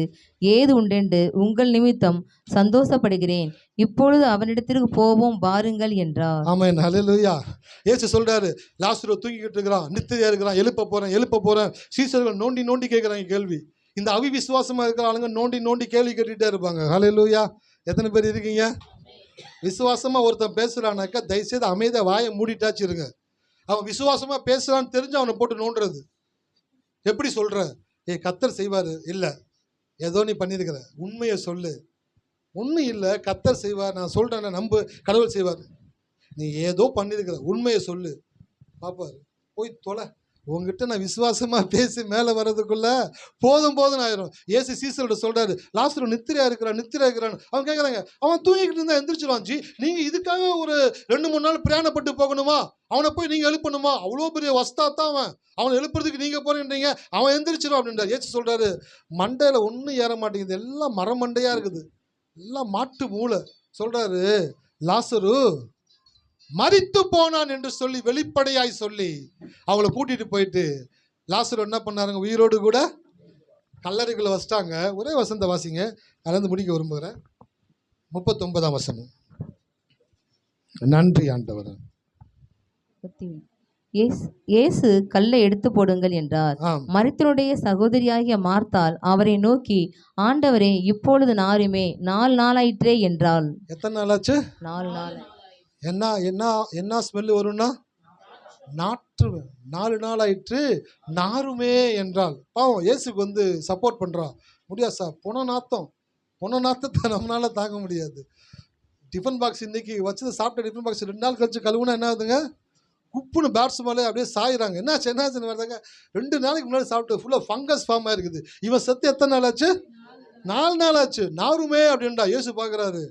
ஏது உண்டென்று உங்கள் நிமித்தம் சந்தோஷப்படுகிறேன். இப்பொழுது அவனிடத்திற்கு போவோம் வாருங்கள் என்றார். ஆமென். ஹல்லேலூயா. இயேசு சொல்றாரு, லாசரு தூங்கிக்கிட்டு இருக்கிறான், நித்திரையா இருக்கிறான், எழுப்ப போறேன். சீசர்கள் நோண்டி கேட்குறாங்க கேள்வி. இந்த அவிவிசுவாசமா இருக்கிற ஆளுங்க நோண்டி கேள்வி கேட்டுட்டே இருப்பாங்க. ஹல்லேலூயா. எத்தனை பேர் இருக்கீங்க? விசுவாசமா ஒருத்தன் பேசுறானாக்கா தயவுசெய்து அமைதியா வாயை மூடிட்டாச்சு இருங்க. அவன் விசுவாசமா பேசுறான்னு தெரிஞ்சு அவனை போட்டு நோண்டுறது. எப்படி சொல்ற? கர்த்தர் செய்வாரு. இல்லை, ஏதோ நீ பண்ணியிருக்கிற, உண்மையை சொல்லு. ஒன்றும் இல்லை, கர்த்தர் செய்வார், நான் சொல்கிறேன், நம்பு, கடவுள் செய்வார். நீ ஏதோ பண்ணியிருக்கிற, உண்மையை சொல்லு, பாப்பாரு. போய் தொலை. உங்ககிட்ட நான் விசுவாசமாக பேசி மேலே வர்றதுக்குள்ள போதும் ஆயிரும். இயேசு சீசரோட சொல்கிறாரு, லாசரு நித்திரையா இருக்கிறான்னு. அவன் கேட்குறாங்க, அவன் தூங்கிக்கிட்டு இருந்தால் எந்திரிச்சிருவான் ஜி, நீங்கள் இதுக்காக ஒரு 2-3 நாள் பிரயாணப்பட்டு போகணுமா? அவனை போய் நீங்கள் எழுப்பணுமா? அவ்வளோ பெரிய வஸ்தாத்தான் அவனை எழுப்புறதுக்கு நீங்கள் போறீன்றீங்க, அவன் எந்திரிச்சிடும் அப்படின்றார். இயேசு சொல்கிறாரு, மண்டையில் ஒன்றும் ஏற மாட்டேங்குது, எல்லாம் மரமண்டையாக இருக்குது, எல்லாம் மாட்டு மூளை. சொல்கிறாரு, லாசரு மரித்து போனான் என்று சொல்லி வெளிப்படையாய் சொல்லி அவளை கூட்டிட்டு போயிட்டு லாசரு என்ன பண்ணாருங்க, உயிரோடு கூட கல்லறைக்குள்ள வச்சிட்டாங்க. ஒரே வசனத்தை வாசிங்க, அதிலிருந்து முடிக்க விரும்புகிறேன். 39ஆம் வசனம். நன்றி ஆண்டவர். இயேசு கல்லை எடுத்து போடுங்கள் என்றார். மரித்தனுடைய சகோதரியாகிய மார்த்தாள் அவரை நோக்கி, ஆண்டவரே, இப்பொழுது நாருமே 4 நாளாயிற்றே என்றாள். எத்தனை நாளாச்சு? 4 நாள். என்ன ஸ்மெல் வரும்னா நாற்று. 4 நாள் ஆயிற்று, நாருமே என்றால். பாவம், இயேசுக்கு சப்போர்ட் பண்றா. முடியாது சார், பொன நாத்தத்தை நம்மளால தாங்க முடியாது. டிஃபன் பாக்ஸ் இன்னைக்கு வச்சது சாப்பிட்ட டிஃபன் பாக்ஸ் 2 நாள் கழிச்சு கழுவுனா என்ன ஆகுதுங்க? குப்புன்னு பேட்ஸ் மேலே அப்படியே சாயிறாங்க. என்னாச்சுன்னு வர்றாங்க. 2 நாளைக்கு முன்னாடி சாப்பிட்டு ஃபுல்லாக ஃபங்கஸ் ஃபார்ம் ஆயிருக்குது. இவன் செத்து எத்தனை நாள் ஆச்சு? 4 நாள் ஆச்சு. நாருமே அப்படின்டா. இயேசு பார்க்குறாரு,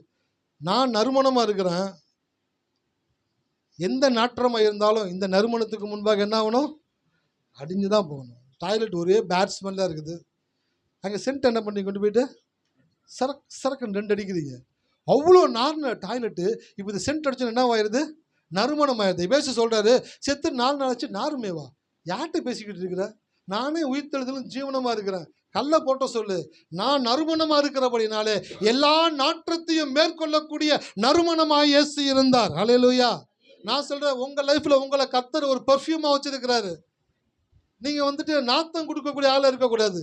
நான் நறுமணமாக இருக்கிறேன். எந்த நாற்றமாக இருந்தாலும் இந்த நறுமணத்துக்கு முன்பாக என்ன ஆகணும்? அடிஞ்சு தான் போகணும். டாய்லெட் ஒரே பேட் ஸ்மெல்லாக இருக்குது. அங்கே சென்ட் என்ன பண்ணி கொண்டு போயிட்டு சரக்குன்னு 2 அடிக்குதுங்க. அவ்வளோ நார்ன டாய்லெட்டு இப்போ இந்த சென்ட் அடிச்சோன்னு என்ன ஆயிடுது? நறுமணம் ஆயிடுது. பேச சொல்கிறாரு, செத்து 4 நாள் ஆச்சு, நாருமேவா? யார்கிட்ட பேசிக்கிட்டு இருக்கிற? நானே உயிர்த்தெழுதலும் ஜீவனமாக இருக்கிறேன். கல்லை போட்ட சொல்லு. நான் நறுமணமாக இருக்கிறபடினாலே எல்லா நாற்றத்தையும் மேற்கொள்ளக்கூடிய நறுமணமாக இயேசு இருந்தார். ஹல்லேலூயா. நான் சொல்கிறேன், உங்கள் லைஃப்பில் உங்களை கர்த்தர் ஒரு பர்ஃப்யூமாக வச்சுருக்கிறாரு. நீங்கள் வந்துட்டு நாத்தம் கொடுக்கக்கூடிய ஆளாக இருக்கக்கூடாது.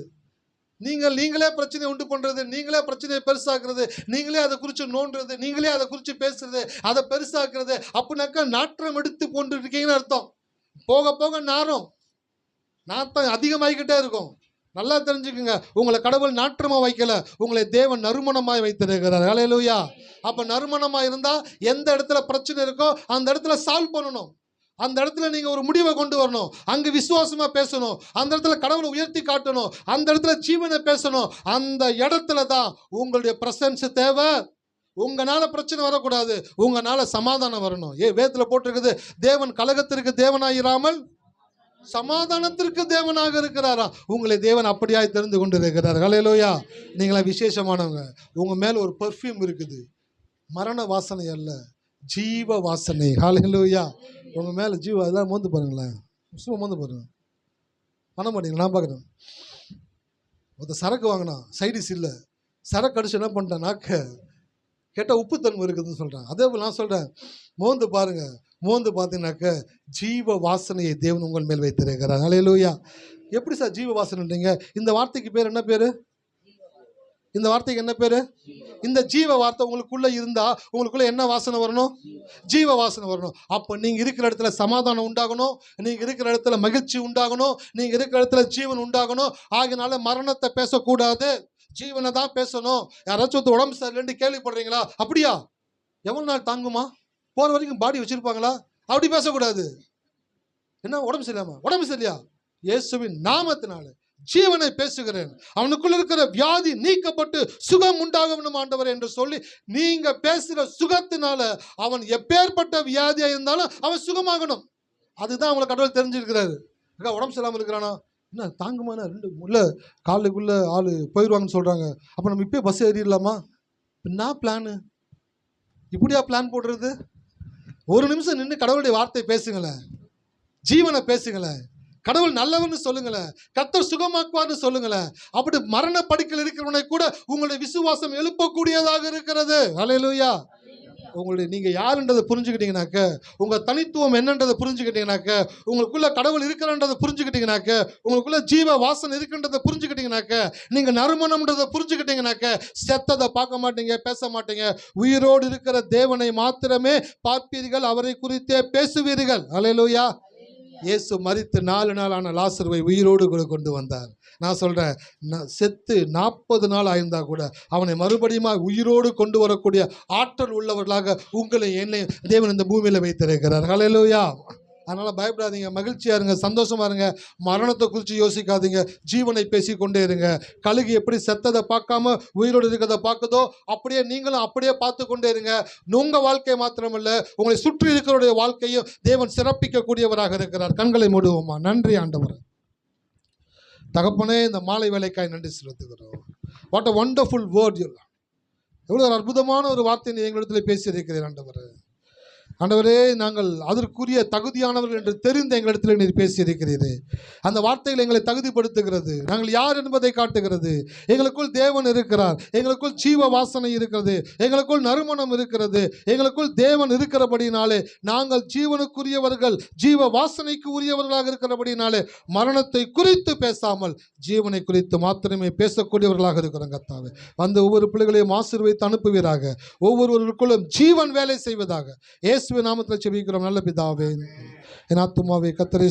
நீங்களே பிரச்சனையை உண்டு பண்ணுறது, நீங்களே பிரச்சனையை பெருசாக்குறது, நீங்களே அதை குறித்து நோண்டுறது, நீங்களே அதை குறித்து பேசுறது, அதை பெருசாக்குறது, அப்படின்னாக்கா நாற்றம் எடுத்து கொண்டு இருக்கீங்கன்னு அர்த்தம். போக போக நாத்தம் அதிகமாகிக்கிட்டே இருக்கும். நல்லா தெரிஞ்சுக்குங்க, உங்களை கடவுள் நாற்றமாக வைக்கல, உங்களை தேவன் நறுமணமாய் வைத்திருக்கிறார். ஹல்லேலூயா. அப்போ நறுமணமாக இருந்தால் எந்த இடத்துல பிரச்சனை இருக்கோ அந்த இடத்துல சால்வ் பண்ணணும். அந்த இடத்துல நீங்கள் ஒரு முடிவை கொண்டு வரணும். அங்கே விசுவாசமாக பேசணும். அந்த இடத்துல கடவுளை உயர்த்தி காட்டணும். அந்த இடத்துல ஜீவனை பேசணும். அந்த இடத்துல தான் உங்களுடைய பிரசன்ஸ் தேவை. உங்களால் பிரச்சனை வரக்கூடாது, உங்களால் சமாதானம் வரணும். வேதத்தில் போட்டிருக்குது, தேவன் கலகத்திற்கு தேவனாயிராமல் சமாதானத்திற்கு தேவனாக இருக்கிறாரா? உங்களை தேவன் அப்படியாய் தெரிந்து கொண்டு இருக்கிறார். ஹல்லேலூயா. நீங்களா விசேஷமானவங்க. உங்கள் மேலே ஒரு பர்ஃப்யூம் இருக்குது. மரண வாசனை அல்ல, ஜீவ வாசனை. ஹல்லேலூயா. உங்கள் மேலே ஜீவ, அதெல்லாம் மோந்து பாருங்களேன். சும்மா மோந்து பாருங்க. பண்ண மாட்டீங்களா? நான் பார்க்குறேன். ஒருத்தர் சரக்கு வாங்கினா சைடிஸ் இல்லை, சரக்கு அடிச்சு என்ன பண்ணிட்டேன்னாக்க கேட்டால் உப்புத்தன்மை இருக்குதுன்னு சொல்கிறேன். அதே போல் நான் சொல்கிறேன், மோந்து பாருங்க. மோந்து பார்த்தீங்கன்னாக்க ஜீவ வாசனையை தேவன் உங்கள் மேல் வைத்திருக்கிறார். ஹல்லேலூயா. எப்படி சார் ஜீவ வாசனைன்றீங்க? இந்த வார்த்தைக்கு பேர் என்ன பேர்? இந்த வார்த்தைக்கு என்ன பேர்? இந்த ஜீவ வார்த்தை உங்களுக்குள்ளே இருந்தால் உங்களுக்குள்ளே என்ன வாசனை வரணும்? ஜீவ வாசனை வரணும். அப்போ நீங்கள் இருக்கிற இடத்துல சமாதானம் உண்டாகணும், நீங்கள் இருக்கிற இடத்துல மகிழ்ச்சி உண்டாகணும், நீங்கள் இருக்கிற இடத்துல ஜீவன் உண்டாகணும். ஆகினால மரணத்தை பேசக்கூடாது, ஜீவனை தான் பேசணும். யாராச்சும் உடம்பு சரியில்லைன்னு கேள்விப்படுறீங்களா? அப்படியா? எவ்வளோ நாள் தாங்குமா? போகிற வரைக்கும் பாடி வச்சுருப்பாங்களா? அப்படி பேசக்கூடாது. என்ன உடம்பு சரியில்லாமா? உடம்பு சரியா? இயேசுவின் நாமத்தினால ஜீவனை பேசுகிறேன், அவனுக்குள்ள இருக்கிற வியாதி நீக்கப்பட்டு சுகம் உண்டாகணும் ஆண்டவர் என்று சொல்லி நீங்க பேசுகிற சுகத்தினால அவன் எப்பேற்பட்ட வியாதியா இருந்தாலும் அவன் சுகமாகணும். அதுதான் அவங்களை கடவுள் தெரிஞ்சிருக்கிறாரு. உடம்பு சரியில்லாமல் இருக்கிறானா? என்ன தாங்குமானா? 2 முள்ள காலுக்குள்ள ஆள் போயிடுவாங்கன்னு சொல்றாங்க. அப்போ நம்ம இப்பயே பஸ் ஏறிடலாமா? என்ன பிளானு? இப்படியா பிளான் போடுறது? ஒரு நிமிஷம் நின்று கடவுளுடைய வார்த்தை பேசுங்களேன், ஜீவனை பேசுங்களேன், கடவுள் நல்லவன்னு சொல்லுங்களேன், கர்த்தர் சுகமாக்குவார்னு சொல்லுங்களேன். அப்படி மரண படுக்கையில் இருக்கிறவனை கூட உங்களுடைய விசுவாசம் எழுப்பக்கூடியதாக இருக்கிறது. ஹல்லேலூயா. உங்களுடைய நீங்கள் யாருன்றதை புரிஞ்சுக்கிட்டீங்கனாக்க, உங்கள் தனித்துவம் என்னன்றதை புரிஞ்சுக்கிட்டீங்கனாக்க, உங்களுக்குள்ள கடவுள் இருக்கிறன்றதை புரிஞ்சுக்கிட்டீங்கனாக்க, உங்களுக்குள்ள ஜீவ வாசனை இருக்குன்றதை புரிஞ்சுக்கிட்டீங்கனாக்க, நீங்கள் நறுமணம்ன்றதை புரிஞ்சுக்கிட்டீங்கனாக்க, செத்ததை பார்க்க மாட்டீங்க, பேச மாட்டீங்க. உயிரோடு இருக்கிற தேவனை மாத்திரமே பார்ப்பீர்கள், அவரை குறித்தே பேசுவீர்கள். ஹல்லேலூயா. இயேசு மரித்து 4 நாள் ஆன லாசருவை உயிரோடு கூட கொண்டு வந்தார். நான் சொல்கிறேன், செத்து 40 நாள் ஆயிருந்தா கூட அவனை மறுபடியும் உயிரோடு கொண்டு வரக்கூடிய ஆற்றல் உள்ளவர்களாக உங்களை என்னை தேவன் இந்த பூமியில் வைத்திருக்கிறார். ஹல்லேலூயா. அதனால் பயப்படாதீங்க, மகிழ்ச்சியாக இருங்க, சந்தோஷமாக இருங்க. மரணத்தை குறித்து யோசிக்காதீங்க, ஜீவனை பேசி கொண்டே இருங்க. கழுகு எப்படி செத்ததை பார்க்காம உயிரோடு இருக்கிறத பார்க்குதோ அப்படியே நீங்களும் அப்படியே பார்த்து கொண்டே இருங்க. உங்கள் வாழ்க்கை மாத்திரமல்ல, உங்களை சுற்றி இருக்கிறவருடைய வாழ்க்கையும் தேவன் சிறப்பிக்கக்கூடியவராக இருக்கிறார். கண்களை மூடுவோமா? நன்றி ஆண்டவர். தகப்பனே, இந்த மாலை வேலைக்காய் நன்றி செலுத்துகிறோம். What a wonderful word. எவ்வளோ ஒரு அற்புதமான ஒரு வார்த்தை நீ எங்களிடத்தில் பேசியிருக்கிறீர் ஆண்டவர். ஆண்டவரே, நாங்கள் அதற்குரிய தகுதியானவர்கள் என்று தெரிந்து எங்களிடத்தில் நீர் பேசியிருக்கிறீர்கள். அந்த வார்த்தைகள் எங்களை தகுதிப்படுத்துகிறது, நாங்கள் யார் என்பதை காட்டுகிறது. எங்களுக்குள் தேவன் இருக்கிறார், எங்களுக்குள் ஜீவ வாசனை இருக்கிறது, எங்களுக்குள் நறுமணம் இருக்கிறது. எங்களுக்குள் தேவன் இருக்கிறபடினாலே நாங்கள் ஜீவனுக்குரியவர்கள், ஜீவ வாசனைக்கு உரியவர்களாக இருக்கிறபடினாலே மரணத்தை குறித்து பேசாமல் ஜீவனை குறித்து மாத்திரமே பேசக்கூடியவர்களாக இருக்கிறோம். கர்த்தாவே, வந்து ஒவ்வொரு பிள்ளைகளையும் ஆசீர்வதித்து அனுப்புவீராக. ஒவ்வொருவருக்குள்ளும் ஜீவன் வேலை செய்வதாக. இயேசுவின் நாமத்தில் ஜெபிக்கிறோம் நல்ல பிதாவே. என் ஆத்துமாவே கர்த்தரை